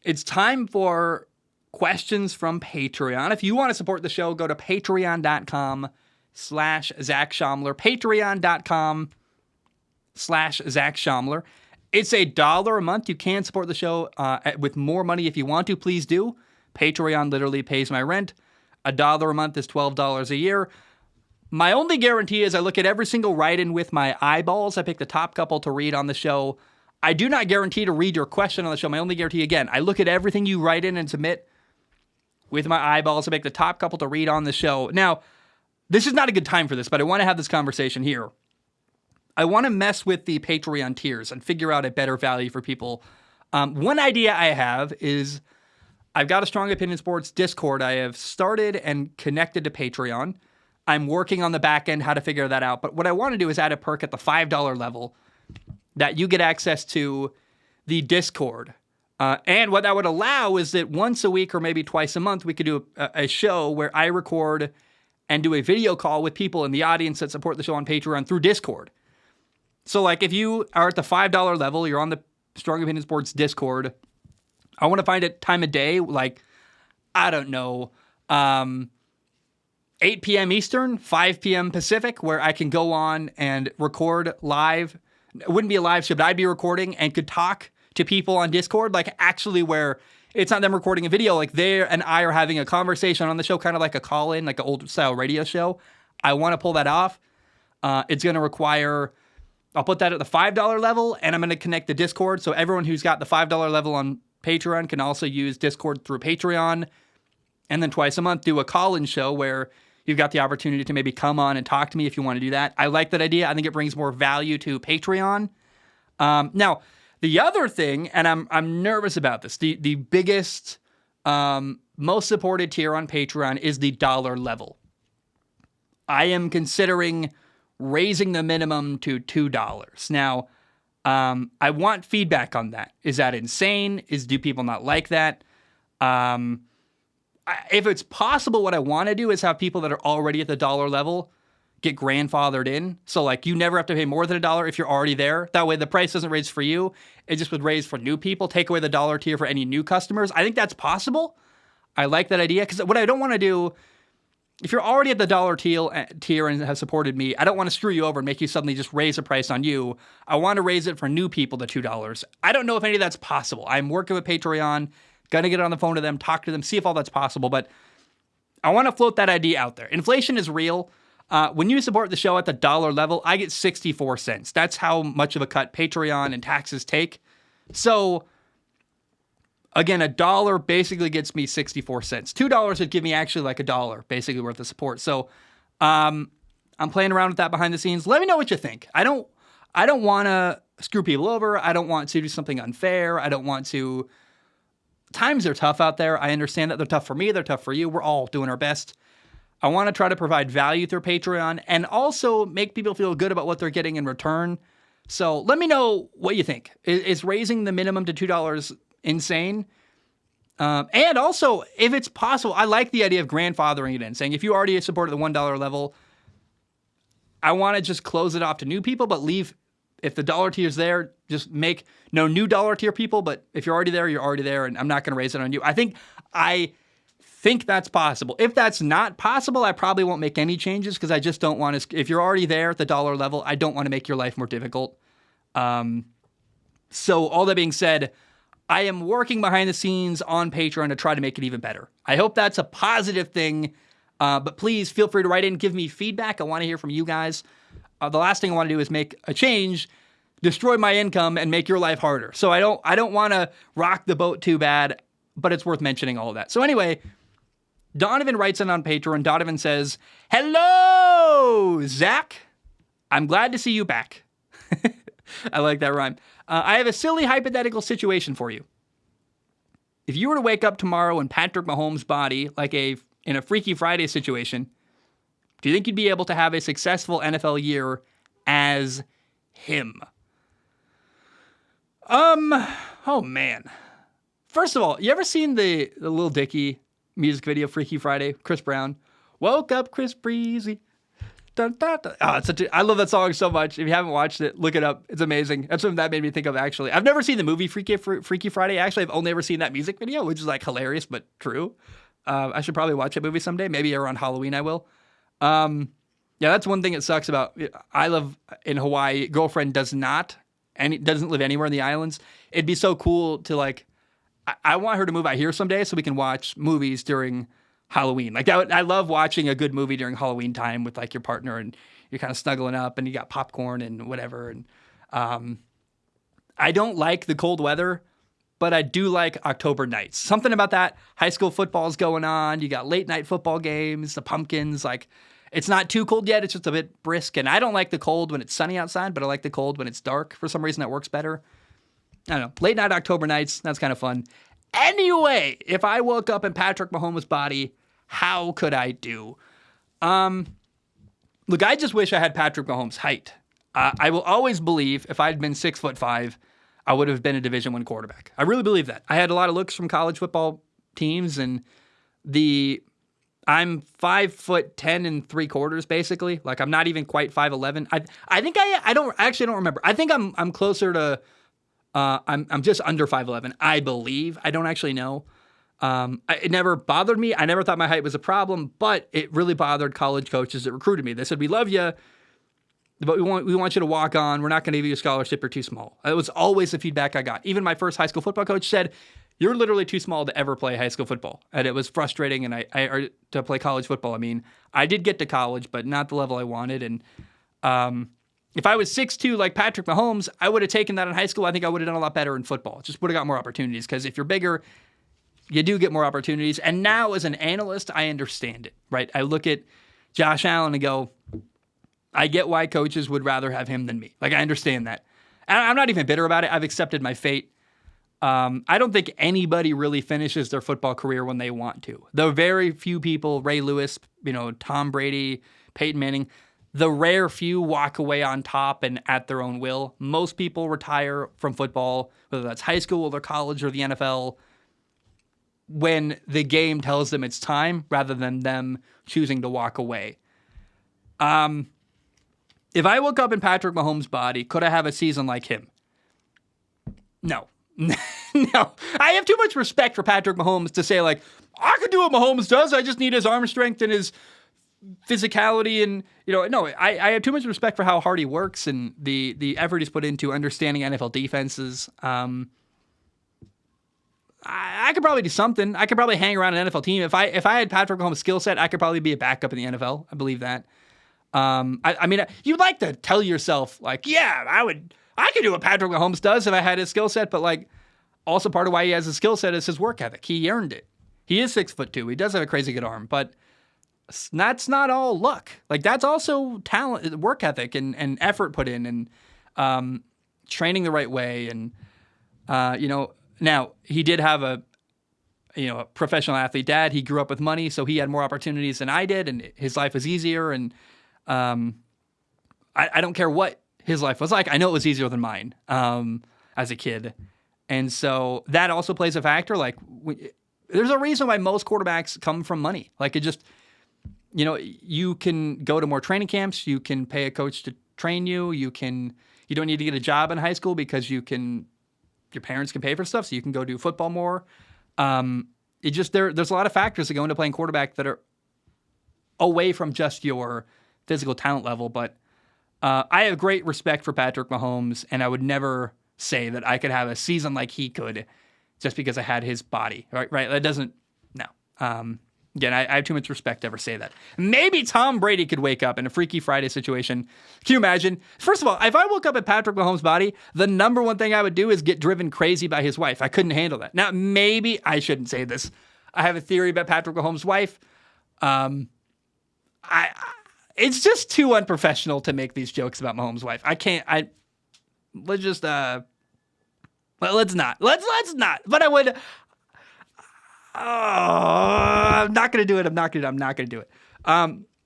It's time for questions from Patreon. If you want to support the show, go to patreon.com/Zac Shomler. Patreon.com/Zac Shomler. It's $1 a month. You can support the show with more money if you want to. Please do. Patreon literally pays my rent. $1 a month is $12 a year. My only guarantee is I look at every single write-in with my eyeballs. I pick the top couple to read on the show. I do not guarantee to read your question on the show. My only guarantee, again, I look at everything you write in and submit with my eyeballs. I pick the top couple to read on the show. Now, this is not a good time for this, but I want to have this conversation here. I want to mess with the Patreon tiers and figure out a better value for people. One idea I have is I've got a Strong Opinion Sports Discord I have started and connected to Patreon. I'm working on the back end how to figure that out. But what I want to do is add a perk at the $5 level that you get access to the Discord. And what that would allow is that once a week or maybe twice a month, we could do a show where I record and do a video call with people in the audience that support the show on Patreon through Discord. So like if you are at the $5 level, you're on the Strong Opinion Sports Discord, I want to find a time of day, like, I don't know, 8 p.m. Eastern, 5 p.m. Pacific, where I can go on and record live. It wouldn't be a live show, but I'd be recording and could talk to people on Discord, like actually where it's not them recording a video, like they and I are having a conversation on the show, kind of like a call-in, like an old-style radio show. I want to pull that off. It's going to require, I'll put that at the $5 level, and I'm going to connect the Discord, so everyone who's got the $5 level on Patreon can also use Discord through Patreon, and then twice a month do a call-in show where you've got the opportunity to maybe come on and talk to me if you want to do that. I like that idea. I think it brings more value to Patreon. Now, the other thing, and I'm nervous about this, the biggest, most supported tier on Patreon is the dollar level. I am considering raising the minimum to $2. Now, I want feedback on that. Is that insane? Do people not like that? If it's possible, what I want to do is have people that are already at the dollar level get grandfathered in. So like you never have to pay more than $1 if you're already there. That way the price doesn't raise for you. It just would raise for new people. Take away the dollar tier for any new customers. I think that's possible. I like that idea because what I don't want to do, if you're already at the dollar tier and have supported me, I don't want to screw you over and make you suddenly just raise the price on you. I want to raise it for new people to $2. I don't know if any of that's possible. I'm working with Patreon, going to get on the phone to them, talk to them, see if all that's possible. But I want to float that idea out there. Inflation is real. When you support the show at the dollar level, I get 64 cents. That's how much of a cut Patreon and taxes take. So, again, $1 basically gets me 64 cents. $2 would give me actually like $1 basically worth of support. So, I'm playing around with that behind the scenes. Let me know what you think. I don't want to screw people over. I don't want to do something unfair. I don't want to. Times are tough out there. I understand that they're tough for me. They're tough for you. We're all doing our best. I want to try to provide value through Patreon and also make people feel good about what they're getting in return. So let me know what you think. Is raising the minimum to $2 insane? And also, if it's possible, I like the idea of grandfathering it in, saying if you already support at the $1 level, I want to just close it off to new people, but leave, if the dollar tier is there, just make no new dollar tier people, but if you're already there, you're already there, and I'm not going to raise it on you. I think that's possible. If that's not possible, I probably won't make any changes because I just don't want to. If you're already there at the dollar level, I don't want to make your life more difficult. So all that being said, I am working behind the scenes on Patreon to try to make it even better. I hope that's a positive thing, but please feel free to write in, give me feedback. I want to hear from you guys. The last thing I want to do is make a change, destroy my income, and make your life harder. So I don't want to rock the boat too bad, but it's worth mentioning all of that. So anyway, Donovan writes in on Patreon. Donovan says, "Hello, Zach. I'm glad to see you back." I like that rhyme. I have a silly hypothetical situation for you. If you were to wake up tomorrow in Patrick Mahomes' body, like in a Freaky Friday situation, do you think you'd be able to have a successful NFL year as him? Oh man. First of all, you ever seen the Lil Dicky music video, Freaky Friday, Chris Brown? Woke up Chris Breezy. Dun, dun, dun. Oh, I love that song so much. If you haven't watched it, look it up. It's amazing. That's what that made me think of, actually. I've never seen the movie Freaky Friday. Actually, I've only ever seen that music video, which is like hilarious, but true. I should probably watch that movie someday. Maybe around Halloween I will. Yeah, that's one thing that sucks about I live in Hawaii. Girlfriend doesn't live anywhere in the islands. It'd be so cool to I want her to move out here someday so we can watch movies during Halloween. I love watching a good movie during Halloween time with your partner and you're kind of snuggling up and you got popcorn and whatever. And I don't like the cold weather, but I do like October nights. Something about that. High school football's going on. You got late night football games, the pumpkins. It's not too cold yet. It's just a bit brisk. And I don't like the cold when it's sunny outside, but I like the cold when it's dark. For some reason, that works better. I don't know. Late night October nights, that's kind of fun. Anyway, if I woke up in Patrick Mahomes' body, how could I do? Look, I just wish I had Patrick Mahomes' height. I will always believe if I'd been 6'5", I would have been a Division I quarterback. I really believe that. I had a lot of looks from college football teams, and I'm 5'10" basically. Like I'm not even quite 5'11". I think I don't remember. I think I'm closer to I'm just under 5'11", I believe. I don't actually know. It never bothered me. I never thought my height was a problem, but it really bothered college coaches that recruited me. They said, "We love you, but we want you to walk on. We're not going to give you a scholarship. You're too small." It was always the feedback I got. Even my first high school football coach said, "You're literally too small to ever play high school football." And it was frustrating, and or to play college football. I mean, I did get to college, but not the level I wanted. And if I was 6'2", like Patrick Mahomes, I would have taken that in high school. I think I would have done a lot better in football. Just would have got more opportunities, because if you're bigger, you do get more opportunities. And now as an analyst, I understand it, right? I look at Josh Allen and go, I get why coaches would rather have him than me. Like, I understand that. And I'm not even bitter about it. I've accepted my fate. I don't think anybody really finishes their football career when they want to. The very few people, Ray Lewis, Tom Brady, Peyton Manning, the rare few walk away on top and at their own will. Most people retire from football, whether that's high school or college or the NFL, when the game tells them it's time, rather than them choosing to walk away. If I woke up in Patrick Mahomes' body, could I have a season like him? No. No. I have too much respect for Patrick Mahomes to say, like, I could do what Mahomes does. I just need his arm strength and his physicality. And, no, I have too much respect for how hard he works and the effort he's put into understanding NFL defenses. I could probably do something. I could probably hang around an NFL team. If I had Patrick Mahomes' skill set, I could probably be a backup in the NFL. I believe that. I mean, you'd like to tell yourself, like, yeah, I could do what Patrick Mahomes does if I had his skill set, but, like, also part of why he has his skill set is his work ethic. He earned it. He is 6'2". He does have a crazy good arm, but that's not all luck. Like, that's also talent, work ethic, and effort put in, and training the right way. And now he did have a professional athlete dad. He grew up with money, so he had more opportunities than I did, and his life was easier. And I don't care what his life was like. I know it was easier than mine as a kid. And so that also plays a factor. Like, there's a reason why most quarterbacks come from money. Like, it just, you can go to more training camps. You can pay a coach to train you. You don't need to get a job in high school because your parents can pay for stuff, so you can go do football more. There's a lot of factors that go into playing quarterback that are away from just your physical talent level. But I have great respect for Patrick Mahomes, and I would never say that I could have a season like he could just because I had his body. Right? That doesn't. No. Again, I have too much respect to ever say that. Maybe Tom Brady could wake up in a Freaky Friday situation. Can you imagine? First of all, if I woke up at Patrick Mahomes' body, the number one thing I would do is get driven crazy by his wife. I couldn't handle that. Now, maybe I shouldn't say this. I have a theory about Patrick Mahomes' wife. It's just too unprofessional to make these jokes about Mahomes' wife. I can't. Let's not. But I would. I'm not going to do it. I'm not going to do it.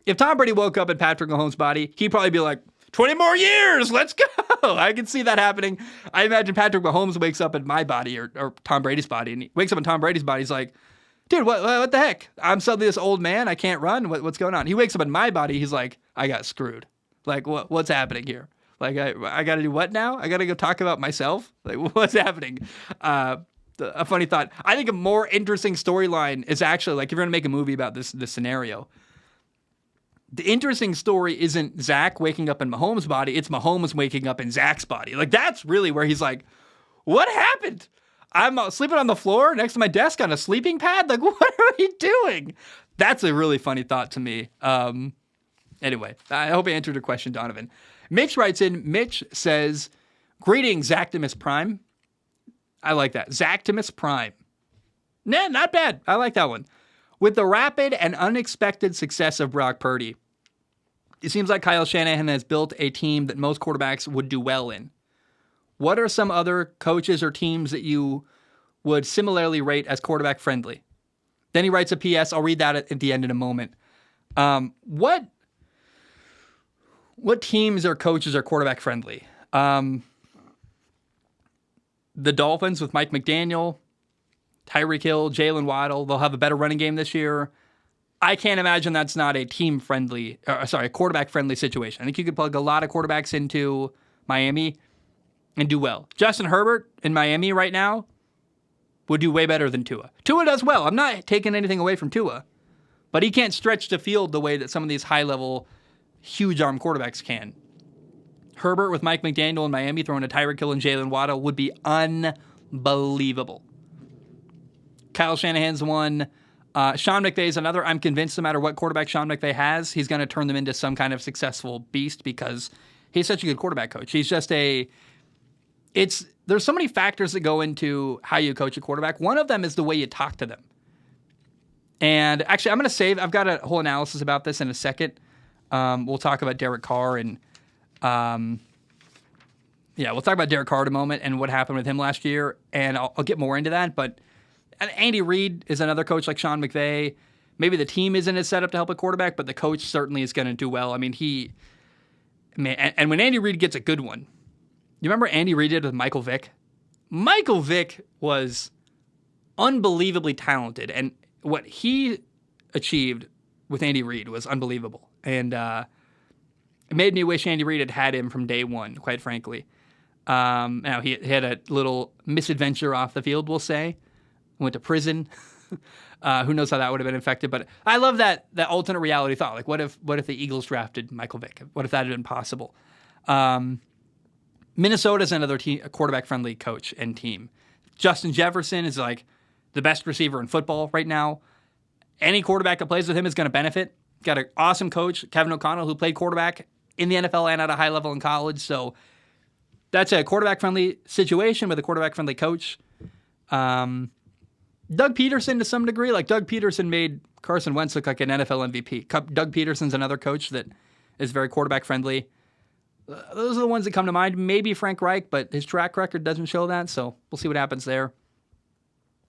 If Tom Brady woke up in Patrick Mahomes' body, he'd probably be like, 20 more years, let's go. I can see that happening. I imagine Patrick Mahomes wakes up in my body or Tom Brady's body, and he wakes up in Tom Brady's body. He's like, dude, what the heck? I'm suddenly this old man. I can't run. What's going on? He wakes up in my body. He's like, I got screwed. Like, what's happening here? Like, I got to do what now? I got to go talk about myself? Like, what's happening? A funny thought. I think a more interesting storyline is actually, like, if you're going to make a movie about this scenario, the interesting story isn't Zac waking up in Mahomes' body. It's Mahomes waking up in Zac's body. Like, that's really where he's like, what happened? I'm sleeping on the floor next to my desk on a sleeping pad? Like, what are we doing? That's a really funny thought to me. Anyway, I hope I answered your question, Donovan. Mitch writes in, Mitch says, greetings, Zactimus Prime. I like that. Zactimus Prime. Nah, not bad. I like that one. With the rapid and unexpected success of Brock Purdy, it seems like Kyle Shanahan has built a team that most quarterbacks would do well in. What are some other coaches or teams that you would similarly rate as quarterback friendly? Then he writes a PS. I'll read that at the end in a moment. What What teams or coaches are quarterback friendly? The Dolphins with Mike McDaniel, Tyreek Hill, Jalen Waddle. They'll have a better running game this year. I can't imagine that's not a a quarterback friendly situation. I think you could plug a lot of quarterbacks into Miami and do well. Justin Herbert in Miami right now would do way better than Tua. Tua does well. I'm not taking anything away from Tua, but he can't stretch the field the way that some of these high-level, huge-arm quarterbacks can. Herbert with Mike McDaniel in Miami throwing to Tyreek Hill and Jalen Waddle would be unbelievable. Kyle Shanahan's one. Sean McVay's another. I'm convinced no matter what quarterback Sean McVay has, he's going to turn them into some kind of successful beast because he's such a good quarterback coach. He's just there's so many factors that go into how you coach a quarterback. One of them is the way you talk to them. And actually, I've got a whole analysis about this in a second. We'll talk about Derek Carr and, we'll talk about Derek Carr in a moment and what happened with him last year. And I'll get more into that. But Andy Reid is another coach like Sean McVay. Maybe the team isn't as set up to help a quarterback, but the coach certainly is going to do well. I mean, and when Andy Reid gets a good one, you remember Andy Reid did with Michael Vick? Michael Vick was unbelievably talented, and what he achieved with Andy Reid was unbelievable. And it made me wish Andy Reid had him from day one, quite frankly. Now, he had a little misadventure off the field, we'll say. Went to prison. Who knows how that would have been affected? But I love that alternate reality thought. Like, what if the Eagles drafted Michael Vick? What if that had been possible? Minnesota's another quarterback-friendly coach and team. Justin Jefferson is like the best receiver in football right now. Any quarterback that plays with him is going to benefit. Got an awesome coach, Kevin O'Connell, who played quarterback in the NFL and at a high level in college. So that's a quarterback-friendly situation with a quarterback-friendly coach. Doug Peterson to some degree. Like, Doug Peterson made Carson Wentz look like an NFL MVP. Doug Peterson's another coach that is very quarterback-friendly. Those are the ones that come to mind. Maybe Frank Reich, but his track record doesn't show that, so we'll see what happens there.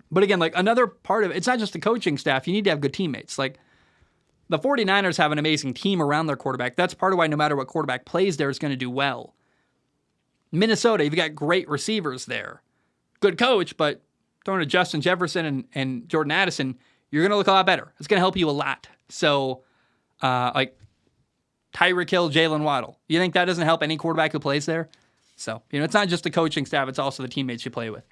But again, like, another part of it, it's not just the coaching staff. You need to have good teammates. Like, the 49ers have an amazing team around their quarterback. That's part of why no matter what quarterback plays there is going to do well. Minnesota, you've got great receivers there. Good coach, but throwing to Justin Jefferson and Jordan Addison, you're going to look a lot better. It's going to help you a lot. So, like, Tyreek Hill, Jalen Waddle. You think that doesn't help any quarterback who plays there? So, it's not just the coaching staff, it's also the teammates you play with.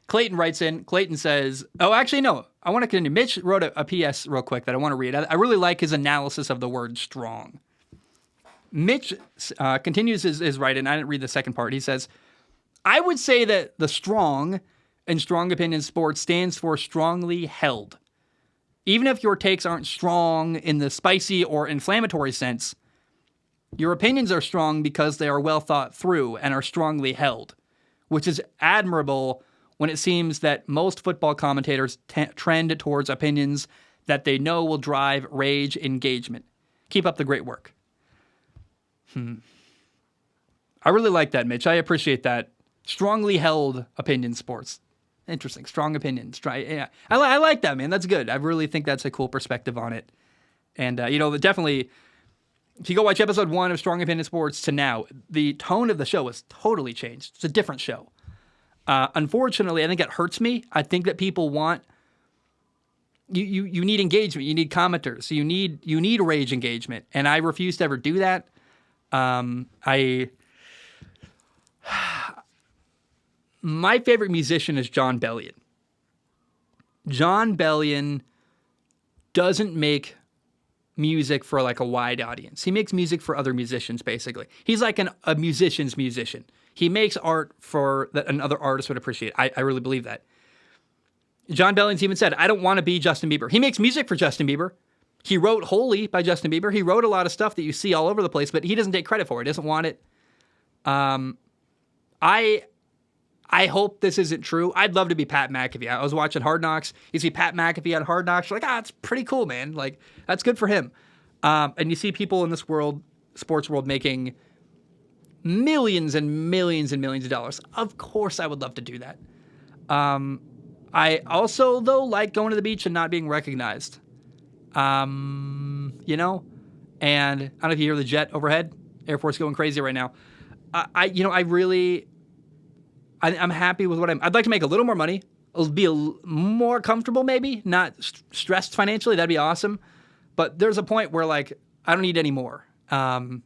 Clayton writes in. Clayton says, I want to continue. Mitch wrote a PS real quick that I want to read. I really like his analysis of the word strong. Mitch continues his write-in. I didn't read the second part. He says, I would say that the strong in Strong Opinion Sports stands for strongly held. Even if your takes aren't strong in the spicy or inflammatory sense, your opinions are strong because they are well thought through and are strongly held, which is admirable when it seems that most football commentators trend towards opinions that they know will drive rage engagement. Keep up the great work. I really like that, Mitch. I appreciate that. Strongly held opinion sports. Interesting. Strong opinions. Yeah. I like that, man. That's good. I really think that's a cool perspective on it. And, definitely, if you go watch episode 1 of Strong Opinion Sports to now, the tone of the show has totally changed. It's a different show. Unfortunately, I think it hurts me. I think that people want... You need engagement. You need commenters. You need rage engagement. And I refuse to ever do that. My favorite musician is John Bellion. John Bellion doesn't make music for like a wide audience. He makes music for other musicians, basically. He's like a musician's musician. He makes art for that another artist would appreciate. I really believe that. John Bellion's even said, I don't want to be Justin Bieber. He makes music for Justin Bieber. He wrote Holy by Justin Bieber. He wrote a lot of stuff that you see all over the place, but he doesn't take credit for it. He doesn't want it. I hope this isn't true. I'd love to be Pat McAfee. I was watching Hard Knocks. You see Pat McAfee on Hard Knocks. You're like, it's pretty cool, man. Like, that's good for him. And you see people in this world, sports world, making millions and millions and millions of dollars. Of course, I would love to do that. I also, though, like going to the beach and not being recognized. And And I don't know if you hear the jet overhead. Air Force going crazy right now. I'm happy with what I'd like to make a little more money. I'll be more comfortable, maybe not stressed financially. That'd be awesome. But there's a point where like I don't need any more. And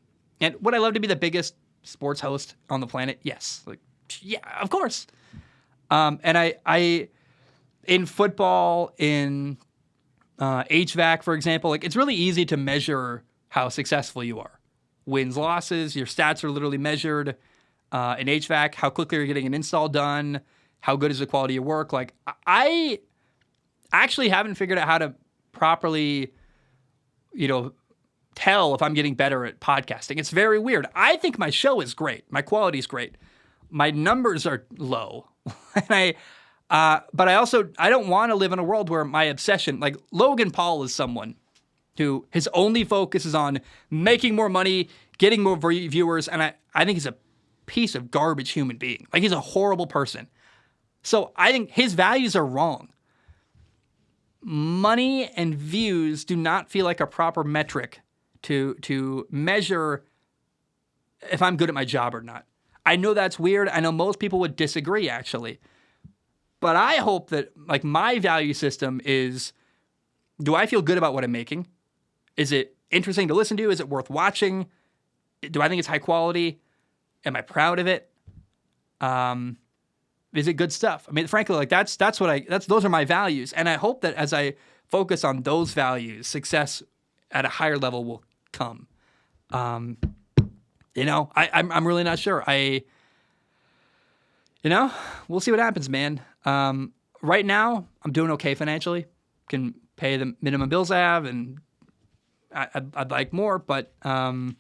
would I love to be the biggest sports host on the planet? Yes. Like, yeah, of course. And I in football, in HVAC, for example, like it's really easy to measure how successful you are. Wins, losses, your stats are literally measured. In HVAC, how quickly you're getting an install done, how good is the quality of your work. Like I actually haven't figured out how to properly, tell if I'm getting better at podcasting. It's very weird. I think my show is great. My quality is great. My numbers are low. And but I don't want to live in a world where my obsession, like Logan Paul is someone who his only focus is on making more money, getting more viewers. And I think he's a piece of garbage human being. Like he's a horrible person. So I think his values are wrong. Money and views do not feel like a proper metric to measure if I'm good at my job or not. I know that's weird. I know most people would disagree, actually. But I hope that like my value system is, do I feel good about what I'm making? Is it interesting to listen to? Is it worth watching? Do I think it's high quality? Am I proud of it? Is it good stuff? I mean, frankly, like those are my values. And I hope that as I focus on those values, success at a higher level will come. I'm really not sure. We'll see what happens, man. Right now, I'm doing okay financially. Can pay the minimum bills I have, and I'd like more, but I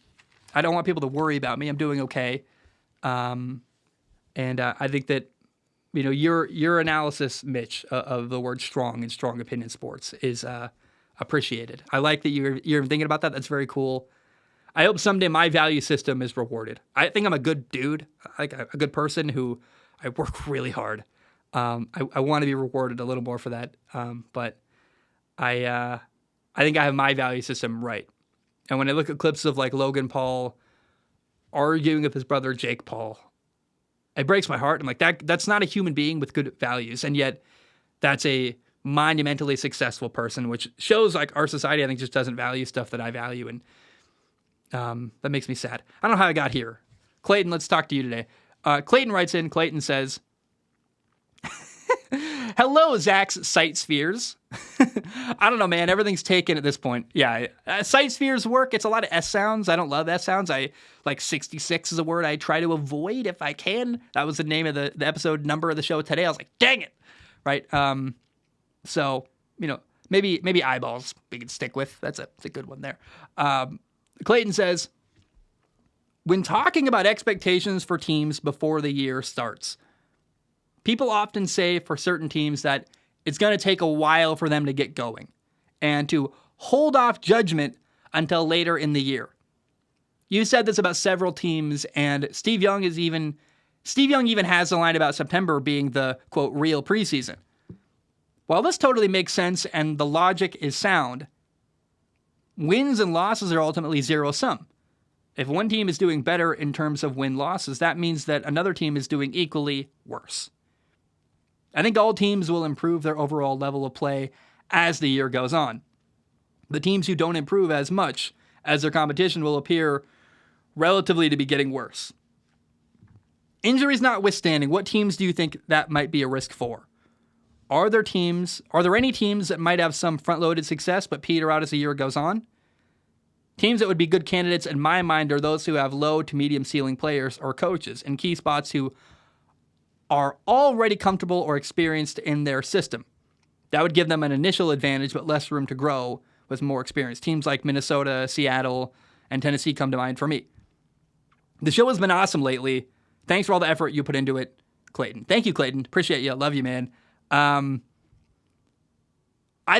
don't want people to worry about me. I'm doing okay. And I think that, your analysis, Mitch, of the word strong and strong opinion sports is appreciated. I like that you're thinking about that. That's very cool. I hope someday my value system is rewarded. I think I'm a good dude, like a good person who I work really hard. I want to be rewarded a little more for that. But I think I have my value system right. And when I look at clips of like Logan Paul arguing with his brother Jake Paul, it breaks my heart. I'm like, that's not a human being with good values. And yet that's a monumentally successful person, which shows like our society, I think, just doesn't value stuff that I value. And that makes me sad. I don't know how I got here. Clayton, let's talk to you today. Clayton writes in, Clayton says, hello, Zach's sight spheres. I don't know, man. Everything's taken at this point. Yeah. Sight spheres work. It's a lot of S sounds. I don't love S sounds. 66 is a word I try to avoid if I can. That was the name of the episode number of the show today. I was like, dang it. Right. So, maybe eyeballs we can stick with. That's a good one there. Clayton says, when talking about expectations for teams before the year starts, people often say for certain teams that it's going to take a while for them to get going and to hold off judgment until later in the year. You said this about several teams, and Steve Young even has the line about September being the, quote, real preseason. While this totally makes sense and the logic is sound, wins and losses are ultimately zero-sum. If one team is doing better in terms of win-losses, that means that another team is doing equally worse. I think all teams will improve their overall level of play as the year goes on. The teams who don't improve as much as their competition will appear relatively to be getting worse. Injuries notwithstanding, what teams do you think that might be a risk for? Are there any teams that might have some front-loaded success but peter out as the year goes on? Teams that would be good candidates in my mind are those who have low to medium ceiling players or coaches in key spots who are already comfortable or experienced in their system. That would give them an initial advantage but less room to grow with more experience. Teams like Minnesota, Seattle, and Tennessee come to mind for me. The show has been awesome lately. Thanks for all the effort you put into it, Clayton. Thank you, Clayton. Appreciate you. Love you, man. I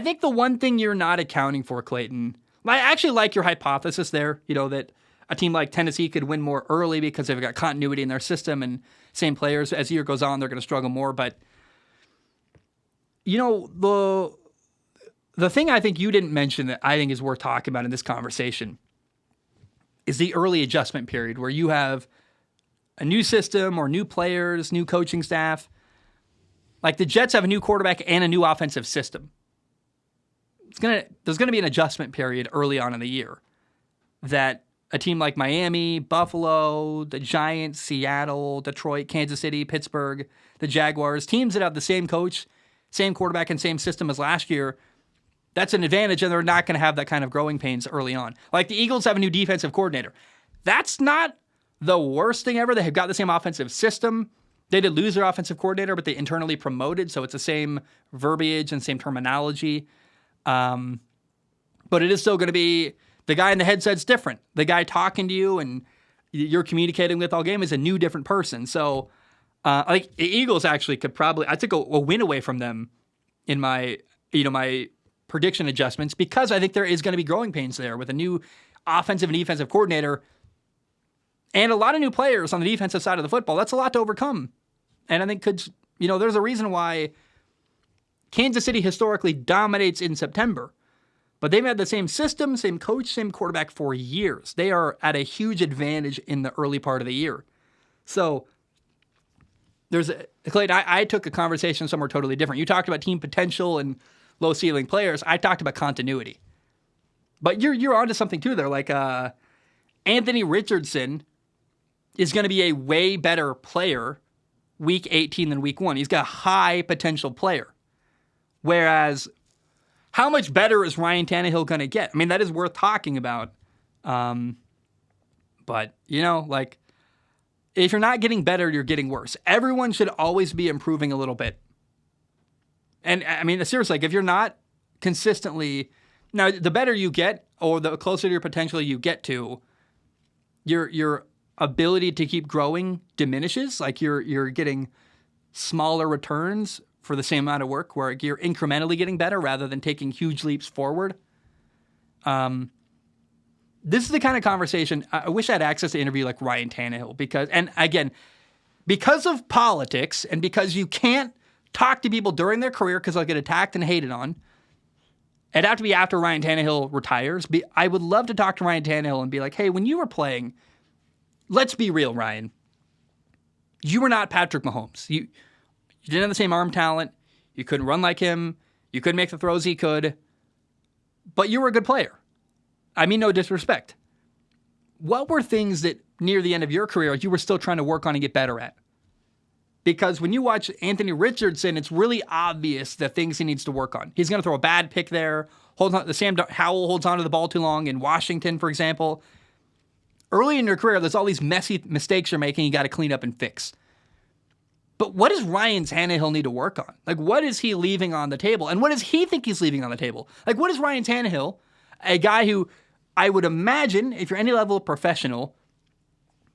think the one thing you're not accounting for, Clayton, I actually like your hypothesis there, that a team like Tennessee could win more early because they've got continuity in their system and same players. As the year goes on, they're going to struggle more. But, the thing I think you didn't mention that I think is worth talking about in this conversation is the early adjustment period where you have a new system or new players, new coaching staff. Like the Jets have a new quarterback and a new offensive system. There's going to be an adjustment period early on in the year that a team like Miami, Buffalo, the Giants, Seattle, Detroit, Kansas City, Pittsburgh, the Jaguars, teams that have the same coach, same quarterback, and same system as last year, that's an advantage, and they're not going to have that kind of growing pains early on. Like the Eagles have a new defensive coordinator. That's not the worst thing ever. They have got the same offensive system. They did lose their offensive coordinator, but they internally promoted, so it's the same verbiage and same terminology. But it is still going to be the guy in the headset's different. The guy talking to you and you're communicating with all game is a new, different person. So, like the Eagles actually could probably, I took a win away from them in my prediction adjustments because I think there is going to be growing pains there with a new offensive and defensive coordinator and a lot of new players on the defensive side of the football. That's a lot to overcome. And I think there's a reason why Kansas City historically dominates in September. But they've had the same system, same coach, same quarterback for years. They are at a huge advantage in the early part of the year. So, Clayton, I took a conversation somewhere totally different. You talked about team potential and low ceiling players. I talked about continuity. But you're onto something too there. Like Anthony Richardson is going to be a way better player week 18 than week 1. He's got a high potential player. Whereas, how much better is Ryan Tannehill going to get? I mean, that is worth talking about. But, if you're not getting better, you're getting worse. Everyone should always be improving a little bit. And, I mean, seriously, if you're not consistently... Now, the better you get, or the closer to your potential you get to, your ability to keep growing diminishes. Like, you're getting smaller returns for the same amount of work where you're incrementally getting better rather than taking huge leaps forward. This is the kind of conversation I wish I had access to interview like Ryan Tannehill because of politics and because you can't talk to people during their career because they'll get attacked and hated on. It'd have to be after Ryan Tannehill retires. I would love to talk to Ryan Tannehill and be like, hey, when you were playing, let's be real, Ryan. You were not Patrick Mahomes. You didn't have the same arm talent. You couldn't run like him. You couldn't make the throws he could. But you were a good player. I mean, no disrespect. What were things that near the end of your career you were still trying to work on and get better at? Because when you watch Anthony Richardson, it's really obvious the things he needs to work on. He's going to throw a bad pick there. Sam Howell holds onto the ball too long in Washington, for example. Early in your career, there's all these messy mistakes you're making you got to clean up and fix. But what does Ryan Tannehill need to work on? Like, what is he leaving on the table? And what does he think he's leaving on the table? Like, what is Ryan Tannehill, a guy who I would imagine, if you're any level of professional,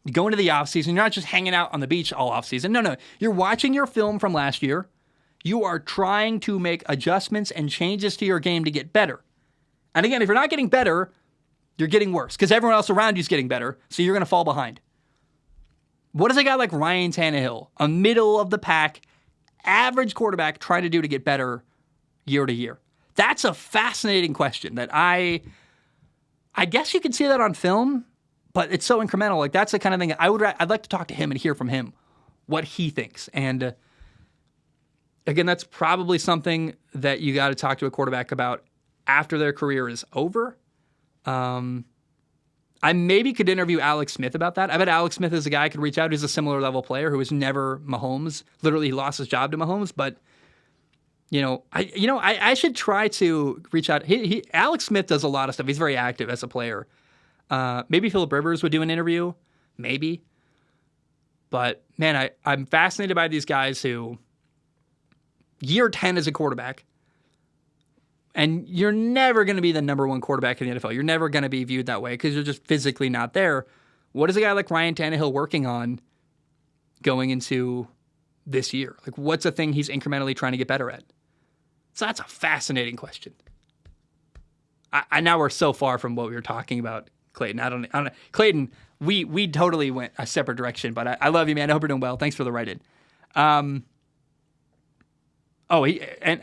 you go into the offseason, you're not just hanging out on the beach all offseason. No. You're watching your film from last year. You are trying to make adjustments and changes to your game to get better. And again, if you're not getting better, you're getting worse because everyone else around you is getting better, so you're going to fall behind. What does a guy like Ryan Tannehill, a middle-of-the-pack, average quarterback, try to do to get better year to year? That's a fascinating question that I guess you could see that on film, but it's so incremental. Like, that's the kind of thing I'd like to talk to him and hear from him what he thinks. And again, that's probably something that you got to talk to a quarterback about after their career is over. I maybe could interview Alex Smith about that. I bet Alex Smith is a guy I could reach out who's a similar level player who was never Mahomes. Literally, he lost his job to Mahomes. But I should try to reach out. Alex Smith does a lot of stuff. He's very active as a player. Maybe Phillip Rivers would do an interview. Maybe. But man, I'm fascinated by these guys who year 10 as a quarterback. And you're never going to be the number one quarterback in the NFL. You're never going to be viewed that way because you're just physically not there. What is a guy like Ryan Tannehill working on going into this year? Like, what's a thing he's incrementally trying to get better at? So that's a fascinating question. I now we're so far from what we were talking about, Clayton. I don't Clayton, we totally went a separate direction, but I love you, man. I hope you're doing well. Thanks for the write-in. And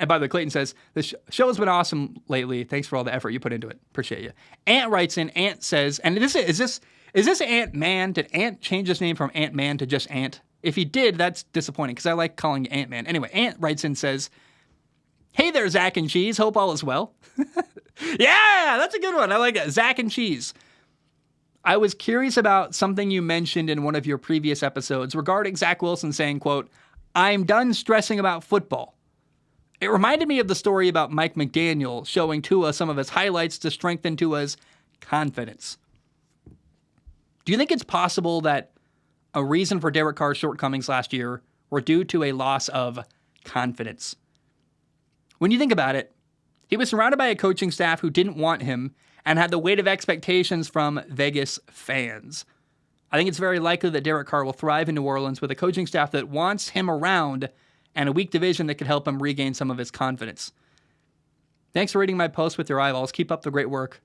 by the way, Clayton says, the show has been awesome lately. Thanks for all the effort you put into it. Appreciate you. Ant writes in, Ant says, and is Is this Ant-Man? Did Ant change his name from Ant-Man to just Ant? If he did, that's disappointing because I like calling you Ant-Man. Anyway, Ant writes in and says, "Hey there, Zac and Cheese. Hope all is well." Yeah, that's a good one. I like that. Zac and Cheese. I was curious about something you mentioned in one of your previous episodes regarding Zach Wilson saying, quote, "I'm done stressing about football." It reminded me of the story about Mike McDaniel showing Tua some of his highlights to strengthen Tua's confidence. Do you think it's possible that a reason for Derek Carr's shortcomings last year were due to a loss of confidence? When you think about it, he was surrounded by a coaching staff who didn't want him and had the weight of expectations from Vegas fans. I think it's very likely that Derek Carr will thrive in New Orleans with a coaching staff that wants him around and a weak division that could help him regain some of his confidence. Thanks for reading my post with your eyeballs. Keep up the great work.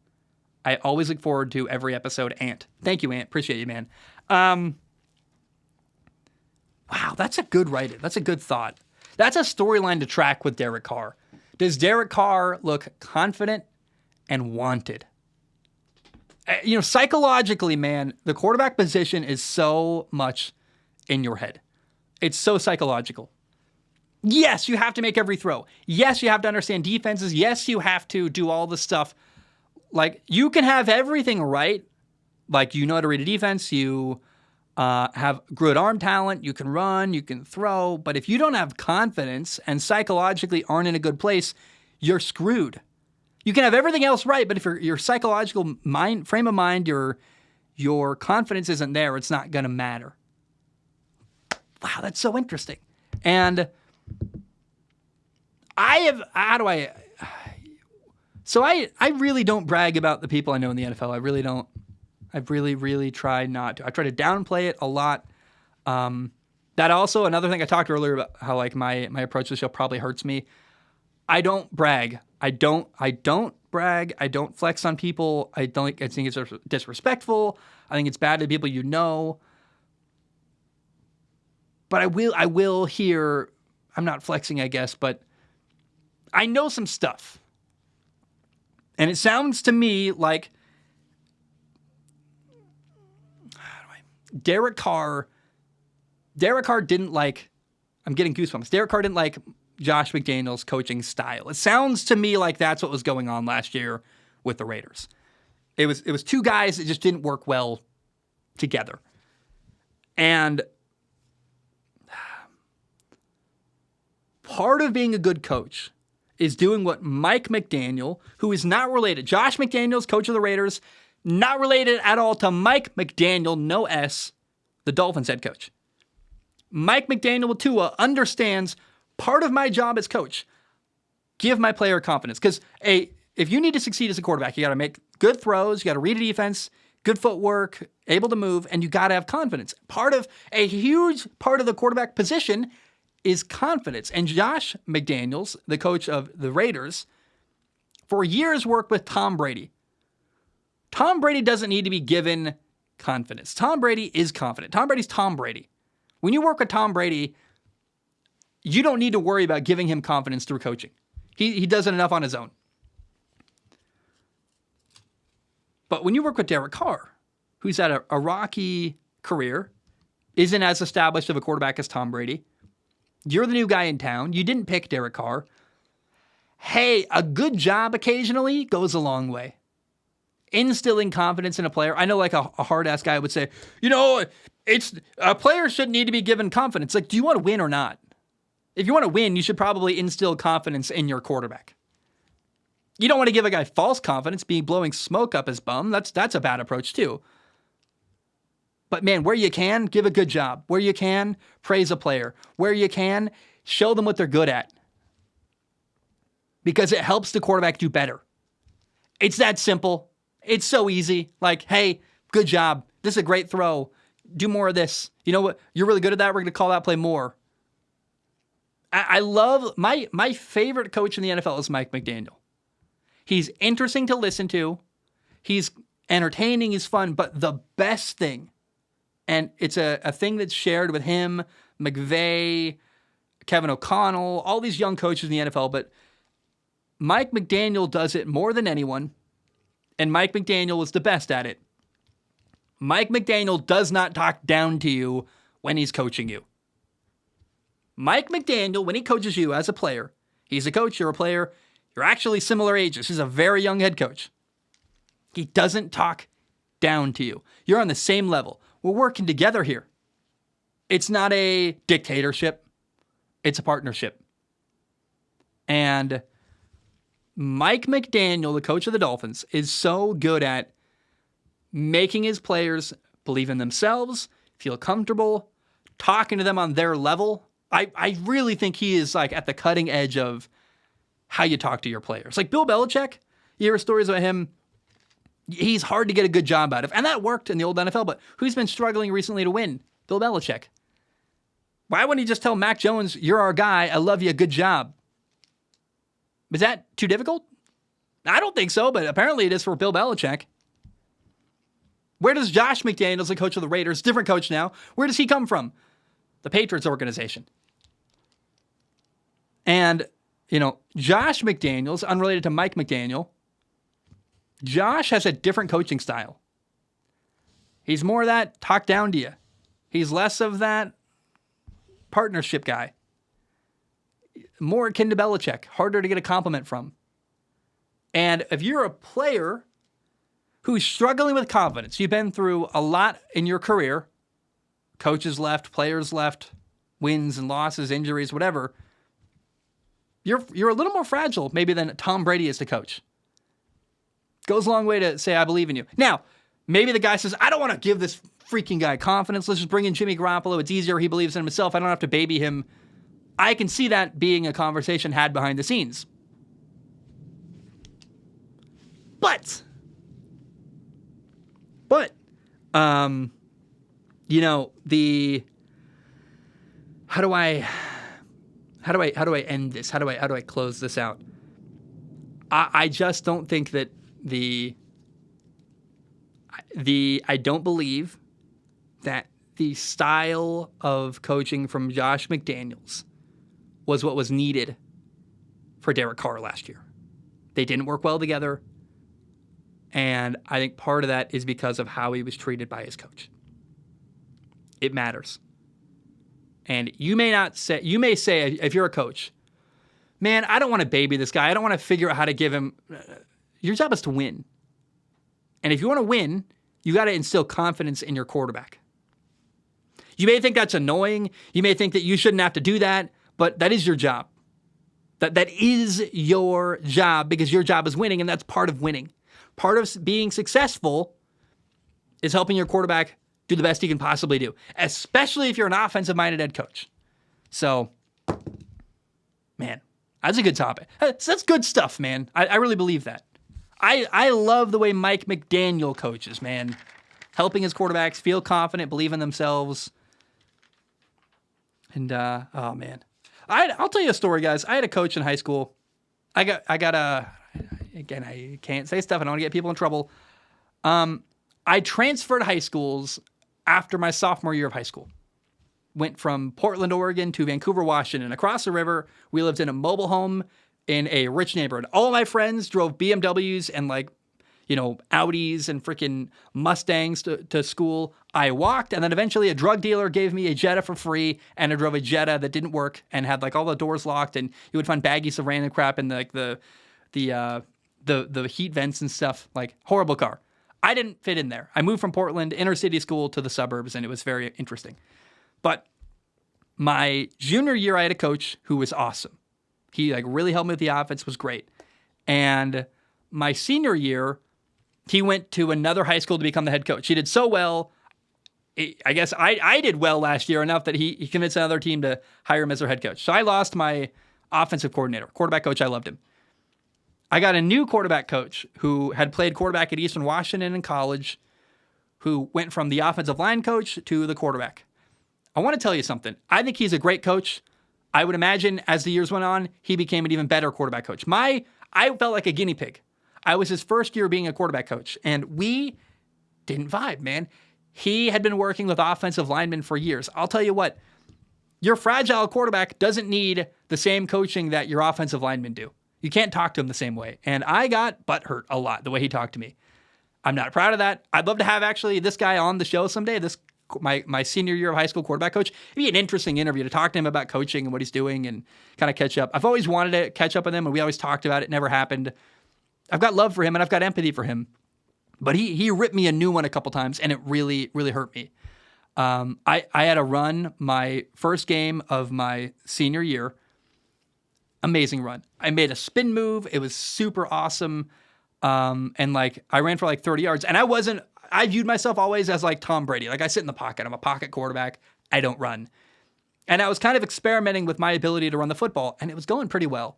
I always look forward to every episode, Ant. Thank you, Ant. Appreciate you, man. Wow, that's a good write-in. That's a good thought. That's a storyline to track with Derek Carr. Does Derek Carr look confident and wanted? Psychologically, man, the quarterback position is so much in your head. It's so psychological. Yes, you have to make every throw. Yes, you have to understand defenses. Yes, you have to do all the stuff. Like, you can have everything right. Like, you know how to read a defense. You have good arm talent. You can run. You can throw. But if you don't have confidence and psychologically aren't in a good place, you're screwed. You can have everything else right, but if your psychological frame of mind, your confidence isn't there, it's not going to matter. Wow, that's so interesting. And I really don't brag about the people I know in the NFL. I really don't. I've really tried not to. I try to downplay it a lot. That also, another thing I talked earlier about how like my approach to the show probably hurts me. I don't brag. I don't brag. I don't flex on people. I think it's disrespectful. I think it's bad to people you know. But I will hear, I'm not flexing, I guess, but I know some stuff. And it sounds to me like Derek Carr didn't like, I'm getting goosebumps. Derek Carr didn't like Josh McDaniels' coaching style. It sounds to me like that's what was going on last year with the Raiders. It was two guys that just didn't work well together. And part of being a good coach is doing what Mike McDaniel, who is not related, Josh McDaniels, coach of the Raiders, not related at all to Mike McDaniel, no S, the Dolphins head coach. Mike McDaniel with Tua understands part of my job as coach, give my player confidence. Because if you need to succeed as a quarterback, you got to make good throws, you got to read a defense, good footwork, able to move, and you got to have confidence. A huge part of the quarterback position is confidence. And Josh McDaniels, the coach of the Raiders, for years worked with Tom Brady. Tom Brady doesn't need to be given confidence. Tom Brady is confident. Tom Brady's Tom Brady. When you work with Tom Brady, you don't need to worry about giving him confidence through coaching. He does it enough on his own. But when you work with Derek Carr, who's had a rocky career, isn't as established of a quarterback as Tom Brady, you're the new guy in town, you didn't pick Derek Carr, hey, a good job occasionally goes a long way. Instilling confidence in a player. I know like a hard-ass guy would say, it's a player shouldn't need to be given confidence. Like, do you want to win or not? If you want to win, you should probably instill confidence in your quarterback. You don't want to give a guy false confidence, blowing smoke up his bum. That's a bad approach too. But man, where you can, give a good job. Where you can, praise a player. Where you can, show them what they're good at. Because it helps the quarterback do better. It's that simple. It's so easy. Like, hey, good job. This is a great throw. Do more of this. You know what? You're really good at that. We're going to call that play more. I love, my favorite coach in the NFL is Mike McDaniel. He's interesting to listen to. He's entertaining. He's fun. But the best thing, and it's a thing that's shared with him, McVay, Kevin O'Connell, all these young coaches in the NFL, but Mike McDaniel does it more than anyone, and Mike McDaniel is the best at it. Mike McDaniel does not talk down to you when he's coaching you. Mike McDaniel, when he coaches you as a player, he's a coach, you're a player, you're actually similar ages. He's a very young head coach. He doesn't talk down to you. You're on the same level. We're working together here. It's not a dictatorship. It's a partnership. And Mike McDaniel, the coach of the Dolphins, is so good at making his players believe in themselves, feel comfortable, talking to them on their level. I really think he is like at the cutting edge of how you talk to your players. Like Bill Belichick, you hear stories about him. He's hard to get a good job out of. And that worked in the old NFL, but who's been struggling recently to win? Bill Belichick. Why wouldn't he just tell Mac Jones, you're our guy, I love you, good job? Is that too difficult? I don't think so, but apparently it is for Bill Belichick. Where does Josh McDaniels, the coach of the Raiders, different coach now, where does he come from? The Patriots organization. And, Josh McDaniels, unrelated to Mike McDaniel, Josh has a different coaching style. He's more of that talk down to you. He's less of that partnership guy. More akin to Belichick, harder to get a compliment from. And if you're a player who's struggling with confidence, you've been through a lot in your career, coaches left, players left, wins and losses, injuries, whatever, you're a little more fragile maybe than Tom Brady is to coach. Goes a long way to say, I believe in you. Now, maybe the guy says, I don't want to give this freaking guy confidence. Let's just bring in Jimmy Garoppolo. It's easier. He believes in himself. I don't have to baby him. I can see that being a conversation had behind the scenes. But, how do I end this? How do I close this out? I just don't think that I don't believe that the style of coaching from Josh McDaniels was what was needed for Derek Carr last year. They didn't work well together. And I think part of that is because of how he was treated by his coach. It matters. And you may say, if you're a coach, man, I don't want to baby this guy. I don't want to figure out how to give him. Your job is to win. And if you want to win, you got to instill confidence in your quarterback. You may think that's annoying. You may think that you shouldn't have to do that, but that is your job. That is your job because your job is winning, and that's part of winning. Part of being successful is helping your quarterback do the best he can possibly do, especially if you're an offensive-minded head coach. So, man, that's a good topic. That's good stuff, man. I really believe that. I love the way Mike McDaniel coaches, man. Helping his quarterbacks feel confident, believe in themselves. And, oh, man. I'll tell you a story, guys. I had a coach in high school. Again, I can't say stuff. I don't want to get people in trouble. I transferred high schools after my sophomore year of high school. Went from Portland, Oregon to Vancouver, Washington. Across the river, we lived in a mobile home in a rich neighborhood. All my friends drove BMWs and Audis and freaking Mustangs to school. I walked, and then eventually a drug dealer gave me a Jetta for free, and I drove a Jetta that didn't work and had all the doors locked, and you would find baggies of random crap in the heat vents and stuff. Horrible car. I didn't fit in there. I moved from Portland, inner city school, to the suburbs, and it was very interesting. But my junior year, I had a coach who was awesome. He really helped me with the offense, was great. And my senior year, he went to another high school to become the head coach. He did so well. I guess I did well last year enough that he convinced another team to hire him as their head coach. So I lost my offensive coordinator. Quarterback coach, I loved him. I got a new quarterback coach who had played quarterback at Eastern Washington in college, who went from the offensive line coach to the quarterback. I want to tell you something. I think he's a great coach. I would imagine as the years went on, he became an even better quarterback coach. I felt like a guinea pig. I was his first year being a quarterback coach, and we didn't vibe, man. He had been working with offensive linemen for years. I'll tell you what, your fragile quarterback doesn't need the same coaching that your offensive linemen do. You can't talk to him the same way. And I got butthurt a lot the way he talked to me. I'm not proud of that. I'd love to have actually this guy on the show someday. My senior year of high school quarterback coach. It'd be an interesting interview to talk to him about coaching and what he's doing and kind of catch up. I've always wanted to catch up with him, and we always talked about it. Never happened. I've got love for him, and I've got empathy for him. But he ripped me a new one a couple times, and it really, really hurt me. I had to run my first game of my senior year. Amazing run. I made a spin move. It was super awesome. And like I ran for like 30 yards. And I viewed myself always as like Tom Brady. Like I sit in the pocket. I'm a pocket quarterback. I don't run. And I was kind of experimenting with my ability to run the football, and it was going pretty well.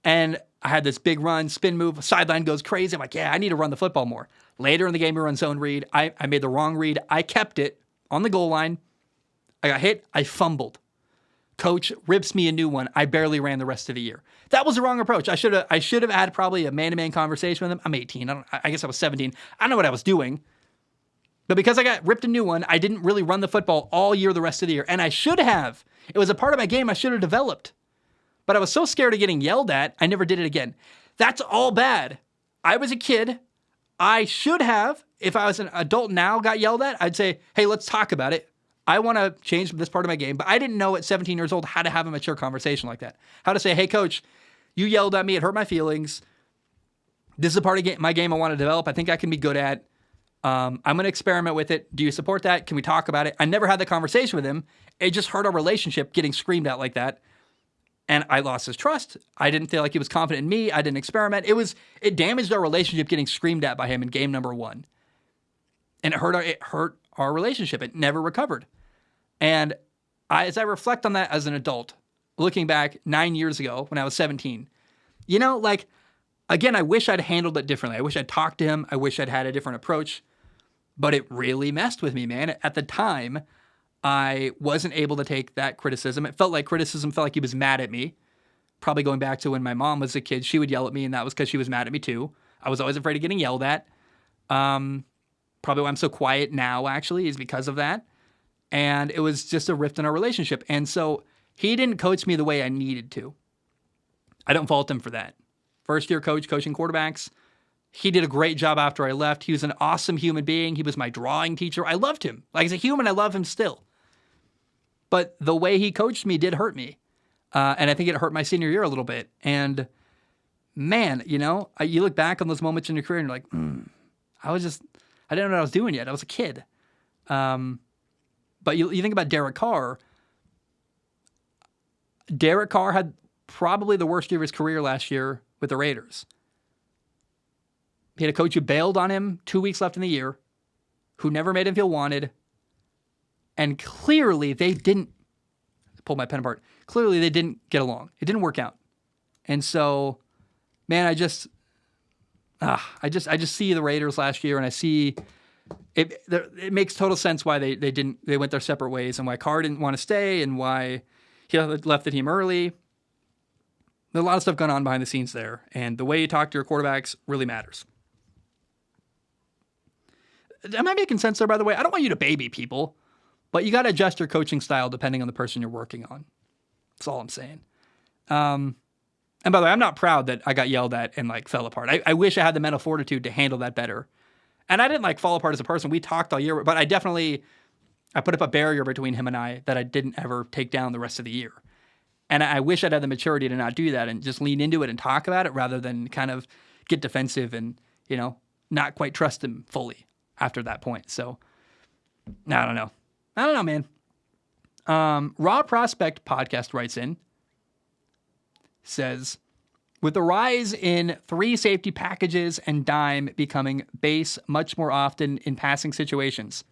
And I had this big run, spin move, sideline goes crazy. I'm like, yeah, I need to run the football more. Later in the game, we run zone read. I made the wrong read. I kept it on the goal line. I got hit. I fumbled. Coach rips me a new one. I barely ran the rest of the year. That was the wrong approach. I should have had probably a man-to-man conversation with him. I'm 18. I guess I was 17. I don't know what I was doing. But because I got ripped a new one, I didn't really run the football all year the rest of the year. And I should have. It was a part of my game I should have developed. But I was so scared of getting yelled at, I never did it again. That's all bad. I was a kid. I should have, if I was an adult now, got yelled at, I'd say, hey, let's talk about it. I want to change this part of my game. But I didn't know at 17 years old how to have a mature conversation like that. How to say, hey, coach, you yelled at me. It hurt my feelings. This is a part of my game I want to develop. I think I can be good at. I'm going to experiment with it. Do you support that? Can we talk about it? I never had the conversation with him. It just hurt our relationship getting screamed at like that. And I lost his trust. I didn't feel like he was confident in me. I didn't experiment. It damaged our relationship getting screamed at by him in game number 1. And it hurt our relationship. It never recovered. And as I reflect on that as an adult, looking back 9 years ago when I was 17, again, I wish I'd handled it differently. I wish I'd talked to him. I wish I'd had a different approach. But it really messed with me, man. At the time, I wasn't able to take that criticism. It felt like criticism, felt like he was mad at me. Probably going back to when my mom was a kid, she would yell at me, and that was because she was mad at me too. I was always afraid of getting yelled at. Probably why I'm so quiet now, actually, is because of that. And it was just a rift in our relationship. And so he didn't coach me the way I needed to. I don't fault him for that. First year coach, coaching quarterbacks. He did a great job after I left. He was an awesome human being. He was my drawing teacher. I loved him. Like as a human, I love him still. But the way he coached me did hurt me. And I think it hurt my senior year a little bit. And man, you look back on those moments in your career and you're like, I didn't know what I was doing yet. I was a kid. But you think about Derek Carr. Derek Carr had probably the worst year of his career last year with the Raiders. He had a coach who bailed on him 2 weeks left in the year, who never made him feel wanted. And clearly they didn't pull my pen apart. Clearly they didn't get along. It didn't work out. And so, man, I just see the Raiders last year, and I see it. It makes total sense why they went their separate ways, and why Carr didn't want to stay, and why he left the team early. There's a lot of stuff going on behind the scenes there, and the way you talk to your quarterbacks really matters. Am I making sense there, by the way? I don't want you to baby people, but you got to adjust your coaching style depending on the person you're working on. That's all I'm saying. And by the way, I'm not proud that I got yelled at and fell apart. I wish I had the mental fortitude to handle that better. And I didn't fall apart as a person. We talked all year, but I put up a barrier between him and I that I didn't ever take down the rest of the year. And I wish I'd had the maturity to not do that and just lean into it and talk about it rather than kind of get defensive and, not quite trust him fully after that point. So I don't know, man. Raw Prospect Podcast writes in, says, with the rise in 3 safety packages and dime becoming base much more often in passing situations,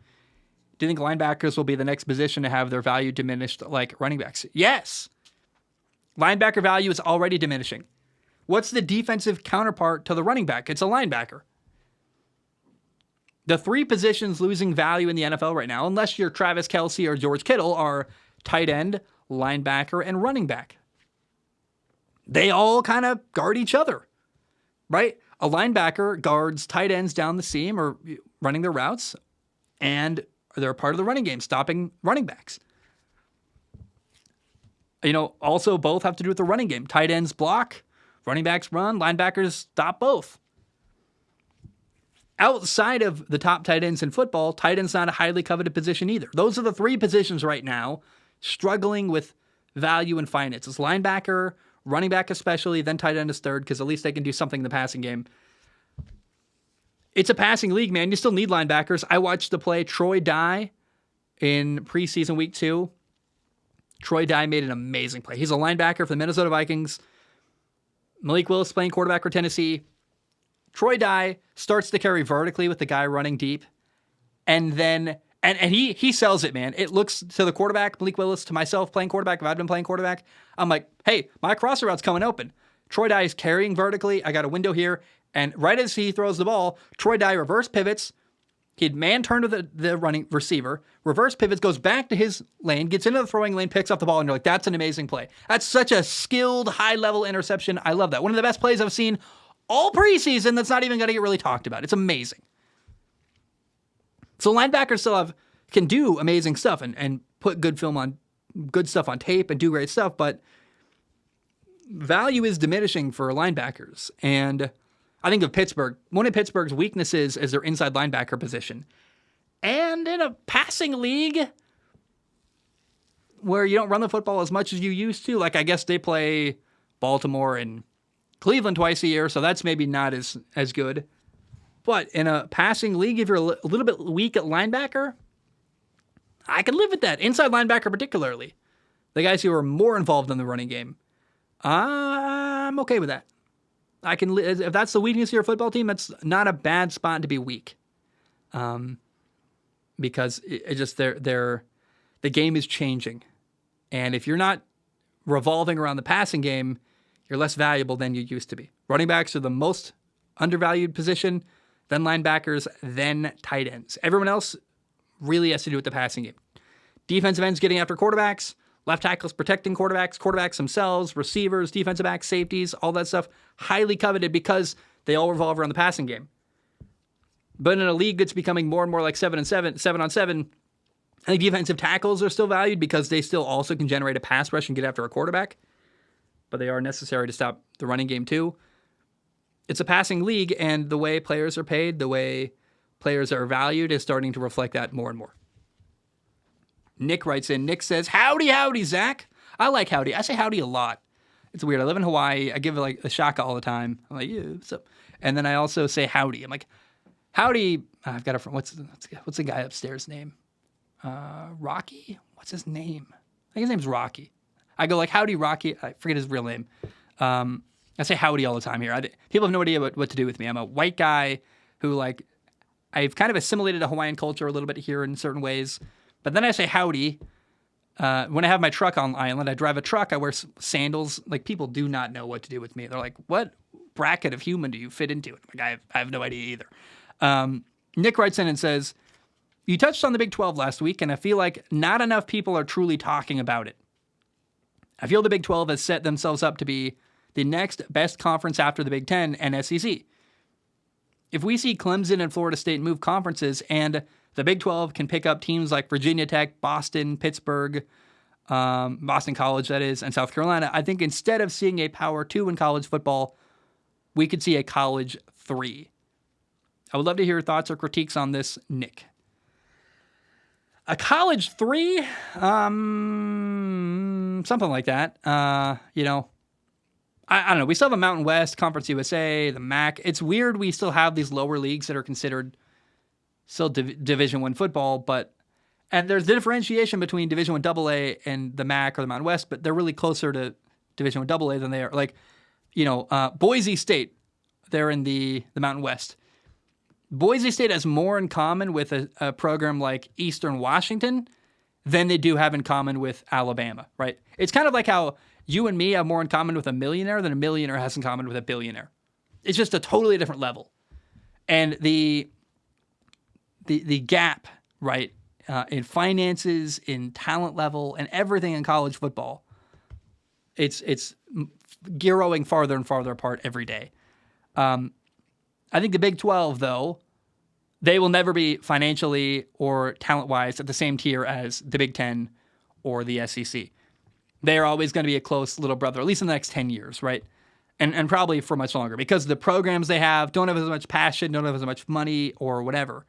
do you think linebackers will be the next position to have their value diminished like running backs? Yes. Linebacker value is already diminishing. What's the defensive counterpart to the running back? It's a linebacker. The 3 positions losing value in the NFL right now, unless you're Travis Kelce or George Kittle, are tight end, linebacker, and running back. They all kind of guard each other, right? A linebacker guards tight ends down the seam or running their routes, and they're a part of the running game, stopping running backs. Also both have to do with the running game. Tight ends block, running backs run, linebackers stop both. outside of the top tight ends in football, tight end's not a highly coveted position either. Those are the three positions right now struggling with value and finances. Linebacker, running back especially, then tight end is third because at least they can do something in the passing game. It's a passing league, man. You still need linebackers. I watched the play Troy Dye in preseason week 2. Troy Dye made an amazing play. He's a linebacker for the Minnesota Vikings. Malik Willis playing quarterback for Tennessee. Troy Dye starts to carry vertically with the guy running deep. And then, and he sells it, man. It looks to the quarterback, Malik Willis, to myself playing quarterback. If I'd been playing quarterback, I'm like, hey, my crosser route's coming open. Troy Dye is carrying vertically. I got a window here. And right as he throws the ball, Troy Dye reverse pivots. He'd man turn to the running receiver, reverse pivots, goes back to his lane, gets into the throwing lane, picks up the ball, and you're like, that's an amazing play. That's such a skilled, high-level interception. I love that. One of the best plays I've seen all preseason that's not even going to get really talked about. It's amazing. So linebackers still can do amazing stuff and put good stuff on tape and do great stuff, but value is diminishing for linebackers. And I think of Pittsburgh. One of Pittsburgh's weaknesses is their inside linebacker position. And in a passing league where you don't run the football as much as you used to, like I guess they play Baltimore and Cleveland twice a year, so that's maybe not as good. But in a passing league, if you're a little bit weak at linebacker, I can live with that. Inside linebacker particularly. The guys who are more involved in the running game. I'm okay with that. I can, if that's the weakness of your football team, that's not a bad spot to be weak. Because it just the game is changing. And if you're not revolving around the passing game, you're less valuable than you used to be. Running backs are the most undervalued position, then linebackers, then tight ends. Everyone else really has to do with the passing game. Defensive ends getting after quarterbacks, left tackles protecting quarterbacks themselves, receivers, defensive backs, safeties, all that stuff, highly coveted because they all revolve around the passing game. But in a league that's becoming more and more like 7 on 7, I think defensive tackles are still valued because they still also can generate a pass rush and get after a quarterback. But they are necessary to stop the running game too. It's a passing league, and the way players are paid, the way players are valued is starting to reflect that more and more. Nick writes in. Nick says, howdy, Zach. I like howdy. I say howdy a lot. It's weird. I live in Hawaii. I give it like a shaka all the time. I'm like, yeah, what's up? And then I also say howdy. I'm like, howdy. I've got a friend. What's the guy upstairs' name? Rocky? What's his name? I think his name's Rocky. I go like, howdy, Rocky. I forget his real name. I say howdy all the time here. People have no idea what to do with me. I'm a white guy who, like, I've kind of assimilated to Hawaiian culture a little bit here in certain ways. But then I say howdy. When I have my truck on island, I drive a truck, I wear sandals. Like, people do not know what to do with me. They're like, what bracket of human do you fit into? Like, I have no idea either. Nick writes in and says, you touched on the Big 12 last week, and I feel like not enough people are truly talking about it. I feel the Big 12 has set themselves up to be the next best conference after the Big 10 and SEC. If we see Clemson and Florida State move conferences and the Big 12 can pick up teams like Virginia Tech, Boston, Pittsburgh, Boston College, that is, and South Carolina, I think instead of seeing a Power 2 in college football, we could see a College 3. I would love to hear your thoughts or critiques on this, Nick. A College 3? Something like that. I don't know. We still have a Mountain West, Conference USA, the MAC. It's weird we still have these lower leagues that are considered still Division I football, and there's differentiation between Division I AA and the MAC or the Mountain West, but they're really closer to Division I AA than they are. Like, Boise State, they're in the Mountain West. Boise State has more in common with a program like Eastern Washington than they do have in common with Alabama, right? It's kind of like how you and me have more in common with a millionaire than a millionaire has in common with a billionaire. It's just a totally different level. And the gap, right, in finances, in talent level, and everything in college football, it's growing farther and farther apart every day. I think the Big 12, though, they will never be financially or talent-wise at the same tier as the Big 10 or the SEC. They are always going to be a close little brother, at least in the next 10 years, right? and probably for much longer because the programs they have don't have as much passion, don't have as much money or whatever.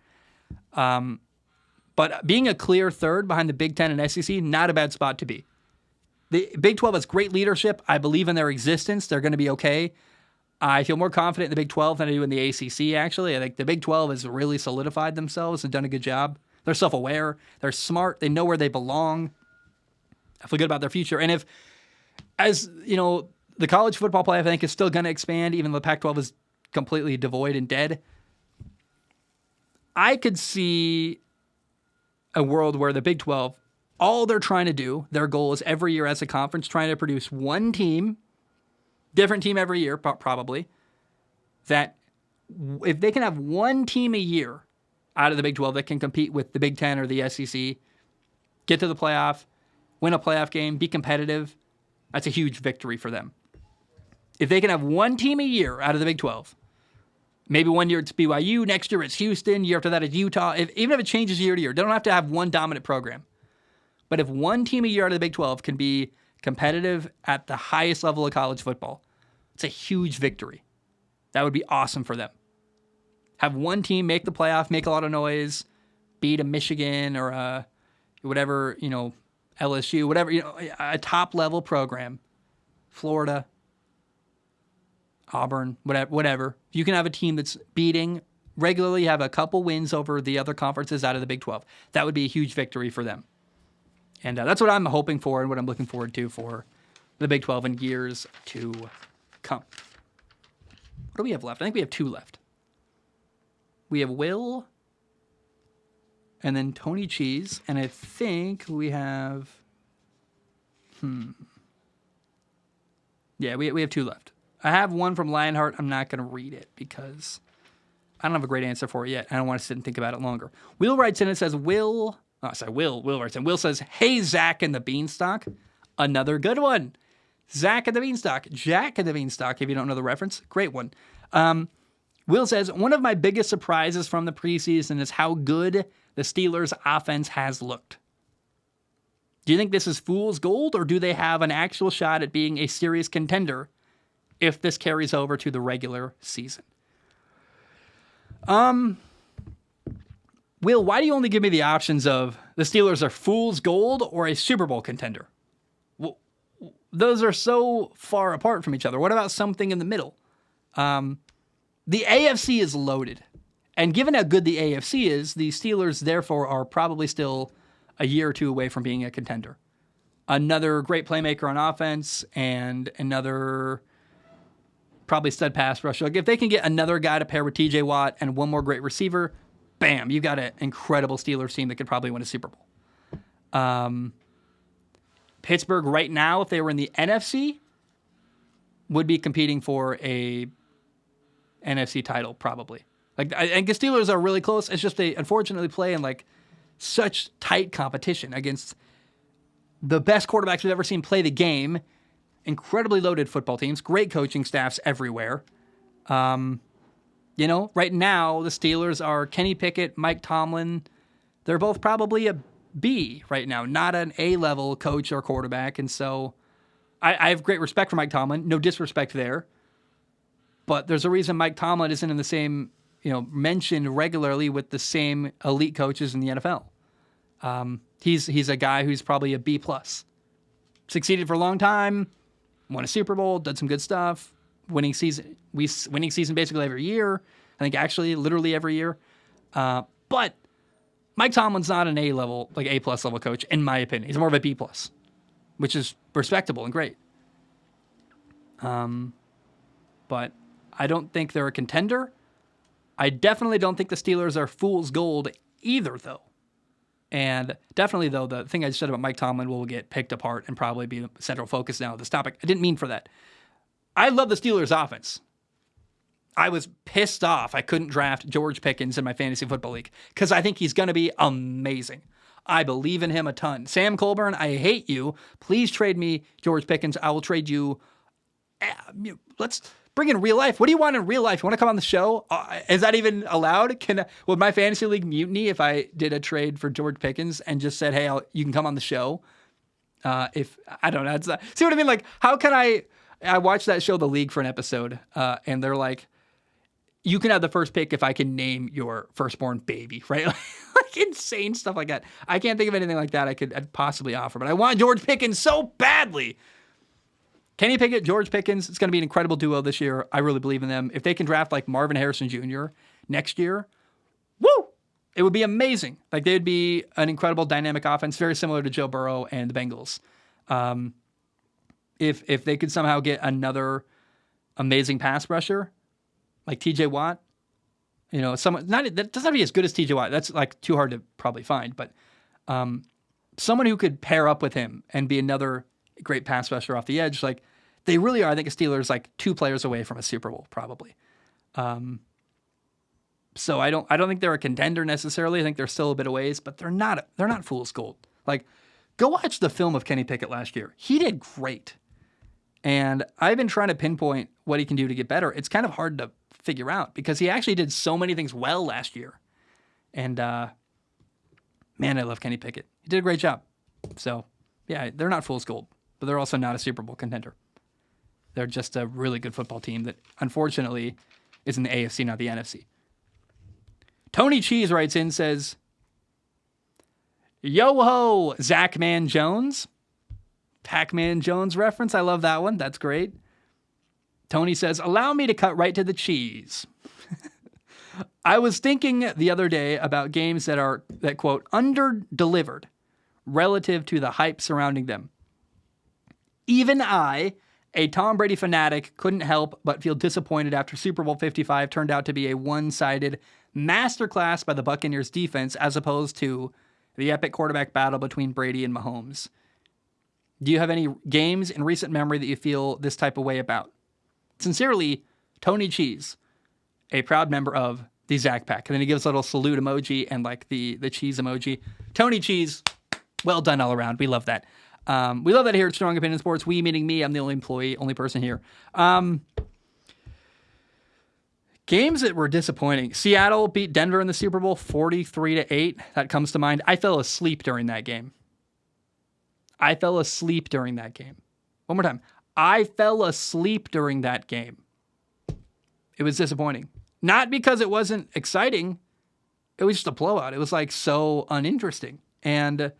But being a clear third behind the Big Ten and SEC, not a bad spot to be. The Big 12 has great leadership. I believe in their existence. They're going to be okay. I feel more confident in the Big 12 than I do in the ACC, actually. I think the Big 12 has really solidified themselves and done a good job. They're self-aware. They're smart. They know where they belong. I feel good about their future. And if, as you know, the college football play, I think, is still going to expand, even though the Pac-12 is completely devoid and dead. I could see a world where the Big 12, all they're trying to do, their goal is every year as a conference, trying to produce one team, different team every year, probably, that if they can have one team a year out of the Big 12 that can compete with the Big 10 or the SEC, get to the playoff, win a playoff game, be competitive, that's a huge victory for them. If they can have one team a year out of the Big 12, maybe one year it's BYU, next year it's Houston, year after that it's Utah. Even if it changes year to year, they don't have to have one dominant program. But if one team a year out of the Big 12 can be competitive at the highest level of college football, it's a huge victory. That would be awesome for them. Have one team make the playoff, make a lot of noise, beat a Michigan or a whatever, LSU, whatever, a top-level program, Florida, Auburn, whatever. You can have a team that's beating, regularly have a couple wins over the other conferences out of the Big 12. That would be a huge victory for them. And that's what I'm hoping for and what I'm looking forward to for the Big 12 in years to come. What do we have left? I think we have 2 left. We have Will and then Tony Cheese. And I think we have... Yeah, we have 2 left. I have one from Lionheart. I'm not going to read it because I don't have a great answer for it yet. I don't want to sit and think about it longer. Will writes in and says, Will writes in. Will says, hey, Zac and the Beanstalk. Another good one. Zac and the Beanstalk. Jack and the Beanstalk, if you don't know the reference. Great one. Will says, one of my biggest surprises from the preseason is how good the Steelers' offense has looked. Do you think this is fool's gold, or do they have an actual shot at being a serious contender if this carries over to the regular season? Will, why do you only give me the options of the Steelers are fool's gold or a Super Bowl contender? Well, those are so far apart from each other. What about something in the middle? The AFC is loaded. And given how good the AFC is, the Steelers, therefore, are probably still a year or 2 away from being a contender. Another great playmaker on offense and another probably stud pass rusher. Like if they can get another guy to pair with TJ Watt and one more great receiver, bam, you've got an incredible Steelers team that could probably win a Super Bowl. Pittsburgh right now, if they were in the NFC, would be competing for a NFC title probably. Like I think the Steelers are really close. It's just they unfortunately play in like such tight competition against the best quarterbacks we've ever seen play the game. Incredibly loaded football teams, great coaching staffs everywhere. Right now, the Steelers are Kenny Pickett, Mike Tomlin. They're both probably a B right now, not an A-level coach or quarterback. And so I have great respect for Mike Tomlin. No disrespect there. But there's a reason Mike Tomlin isn't in the same, mentioned regularly with the same elite coaches in the NFL. He's a guy who's probably a B+. Succeeded for a long time, won a Super Bowl, did some good stuff, winning season basically every year. I think actually literally every year. But Mike Tomlin's not an A-level, like A+ level coach, in my opinion. He's more of a B+, which is respectable and great. But I don't think they're a contender. I definitely don't think the Steelers are fool's gold either, though. And definitely, though, the thing I said about Mike Tomlin will get picked apart and probably be the central focus now of this topic. I didn't mean for that. I love the Steelers' offense. I was pissed off I couldn't draft George Pickens in my fantasy football league because I think he's going to be amazing. I believe in him a ton. Sam Colburn, I hate you. Please trade me George Pickens. I will trade you. Let's bring in real life. What do you want in real life? You want to come on the show? Is that even allowed? Would my fantasy league mutiny if I did a trade for George Pickens and just said, hey, you can come on the show? If I don't know. See what I mean? Like, how can I I watched that show, The League, for an episode, and they're like, you can have the first pick if I can name your firstborn baby, right? Like insane stuff like that. I can't think of anything like that I'd possibly offer, but I want George Pickens so badly. Kenny Pickett, George Pickens, it's going to be an incredible duo this year. I really believe in them. If they can draft like Marvin Harrison Jr. next year, woo! It would be amazing. Like they would be an incredible dynamic offense, very similar to Joe Burrow and the Bengals. If they could somehow get another amazing pass rusher like TJ Watt, someone that doesn't have to be as good as TJ Watt. That's like too hard to probably find, but someone who could pair up with him and be another great pass rusher off the edge. Like they really are. I think the Steelers like 2 players away from a Super Bowl probably. So I don't think they're a contender necessarily. I think they're still a bit of ways, but they're not fool's gold. Like go watch the film of Kenny Pickett last year. He did great. And I've been trying to pinpoint what he can do to get better. It's kind of hard to figure out because he actually did so many things well last year. And man, I love Kenny Pickett. He did a great job. So yeah, they're not fool's gold, but they're also not a Super Bowl contender. They're just a really good football team that unfortunately is in the AFC, not the NFC. Tony Cheese writes in, says, yo-ho, Zach Man Jones. Pac-Man Jones reference. I love that one. That's great. Tony says, allow me to cut right to the cheese. I was thinking the other day about games that quote, under-delivered relative to the hype surrounding them. Even I, a Tom Brady fanatic, couldn't help but feel disappointed after Super Bowl 55 turned out to be a one-sided masterclass by the Buccaneers defense as opposed to the epic quarterback battle between Brady and Mahomes. Do you have any games in recent memory that you feel this type of way about? Sincerely, Tony Cheese, a proud member of the Zach Pack. And then he gives a little salute emoji and like the cheese emoji. Tony Cheese, well done all around. We love that. We love that here at Strong Opinion Sports. We meaning me. I'm the only employee, only person here. Games that were disappointing. Seattle beat Denver in the Super Bowl 43-8. That comes to mind. I fell asleep during that game. One more time. I fell asleep during that game. It was disappointing. Not because it wasn't exciting. It was just a blowout. It was like so uninteresting. And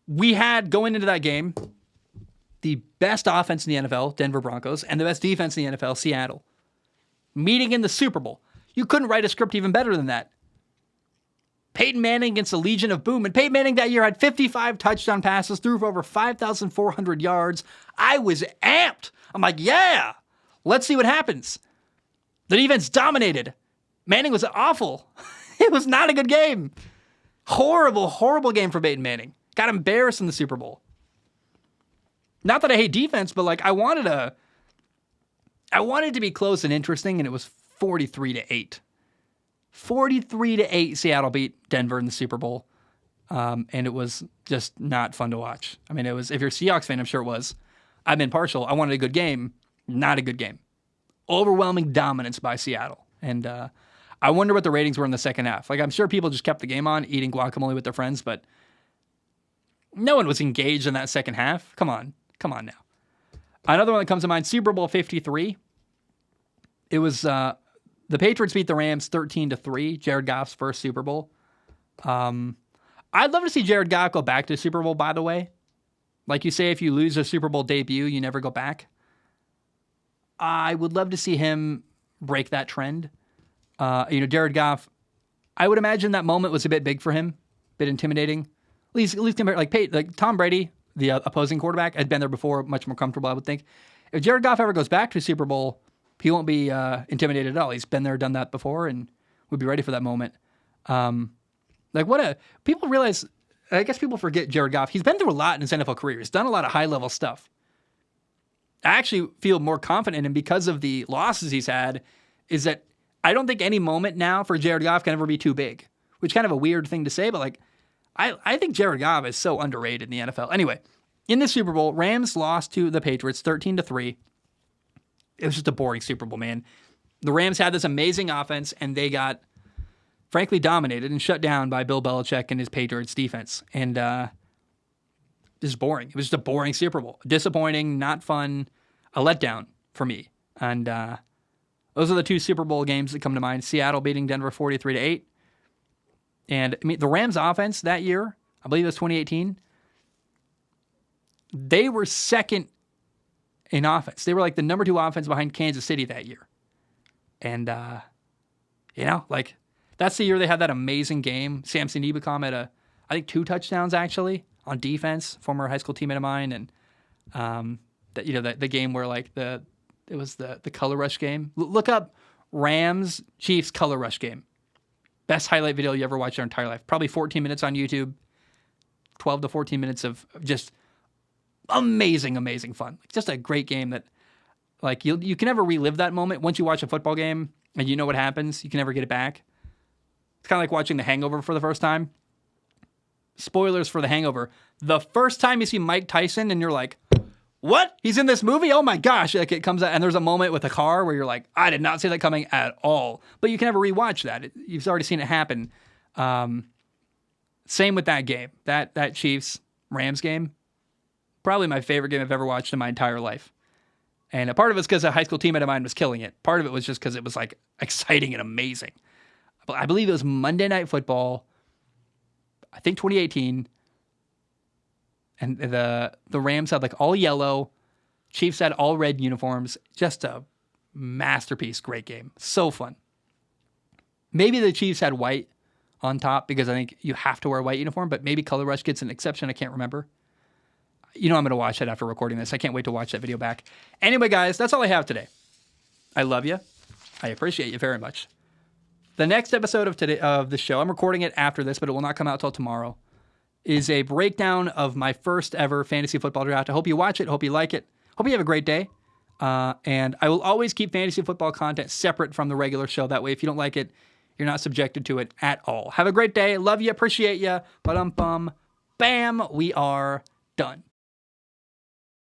we had, going into that game, the best offense in the NFL, Denver Broncos, and the best defense in the NFL, Seattle, meeting in the Super Bowl. You couldn't write a script even better than that. Peyton Manning against the Legion of Boom. And Peyton Manning that year had 55 touchdown passes, threw for over 5,400 yards. I was amped. I'm like, yeah, let's see what happens. The defense dominated. Manning was awful. It was not a good game. Horrible, horrible game for Peyton Manning. Got embarrassed in the Super Bowl. Not that I hate defense, but like I wanted it to be close and interesting, and it was 43-8. 43-8, Seattle beat Denver in the Super Bowl. And it was just not fun to watch. I mean, it was, if you're a Seahawks fan, I'm sure it was. I've been partial. I wanted a good game. Not a good game. Overwhelming dominance by Seattle. And I wonder what the ratings were in the second half. Like, I'm sure people just kept the game on, eating guacamole with their friends, but no one was engaged in that second half. Come on now. Another one that comes to mind, Super Bowl 53. It was the Patriots beat the Rams 13-3, Jared Goff's first Super Bowl. I'd love to see Jared Goff go back to the Super Bowl, by the way. Like you say, if you lose a Super Bowl debut, you never go back. I would love to see him break that trend. Jared Goff, I would imagine that moment was a bit big for him, a bit intimidating. At least compared, like Tom Brady, the opposing quarterback, had been there before, much more comfortable, I would think. If Jared Goff ever goes back to the Super Bowl, he won't be intimidated at all. He's been there, done that before, and would be ready for that moment. People realize, I guess people forget Jared Goff. He's been through a lot in his NFL career. He's done a lot of high-level stuff. I actually feel more confident in him because of the losses he's had, is that I don't think any moment now for Jared Goff can ever be too big, which is kind of a weird thing to say, but like, I think Jared Goff is so underrated in the NFL. Anyway, in the Super Bowl, Rams lost to the Patriots 13-3. It was just a boring Super Bowl, man. The Rams had this amazing offense, and they got, frankly, dominated and shut down by Bill Belichick and his Patriots defense. And this is boring. It was just a boring Super Bowl. Disappointing, not fun. a letdown for me. And those are the two Super Bowl games that come to mind. Seattle beating Denver 43-8. And I mean, the Rams offense that year, I believe it was 2018, they were second in offense. They were like the number 2 offense behind Kansas City that year. And, like that's the year they had that amazing game. Samson Ebukam had I think 2 touchdowns actually on defense, former high school teammate of mine. And, the game where like it was the color rush game. Look up Rams Chiefs color rush game. Best highlight video you ever watched in your entire life. Probably 14 minutes on YouTube. 12 to 14 minutes of just amazing fun. Just a great game that like you can never relive that moment. Once you watch a football game and you know what happens, you can never get it back. It's kind of like watching The Hangover for the first time. Spoilers for The Hangover. The first time you see Mike Tyson and you're like, what? He's in this movie? Oh my gosh. Like it comes out and there's a moment with a car where you're like, I did not see that coming at all. But you can never rewatch that. You've already seen it happen. Same with that game. That Chiefs-Rams game. Probably my favorite game I've ever watched in my entire life. And a part of it's because a high school teammate of mine was killing it. Part of it was just because it was like exciting and amazing. But I believe it was Monday Night Football, I think 2018. And the Rams had like all yellow. Chiefs had all red uniforms. Just a masterpiece. Great game. So fun. Maybe the Chiefs had white on top because I think you have to wear a white uniform, but maybe Color Rush gets an exception. I can't remember. I'm going to watch that after recording this. I can't wait to watch that video back. Anyway, guys, that's all I have today. I love you. I appreciate you very much. The next episode of the show, I'm recording it after this, but it will not come out till tomorrow, is a breakdown of my first ever fantasy football draft. I hope you watch it. Hope you like it. Hope you have a great day. And I will always keep fantasy football content separate from the regular show. That way, if you don't like it, you're not subjected to it at all. Have a great day. Love you. Appreciate you. Ba-dum-bum. Bam. We are done.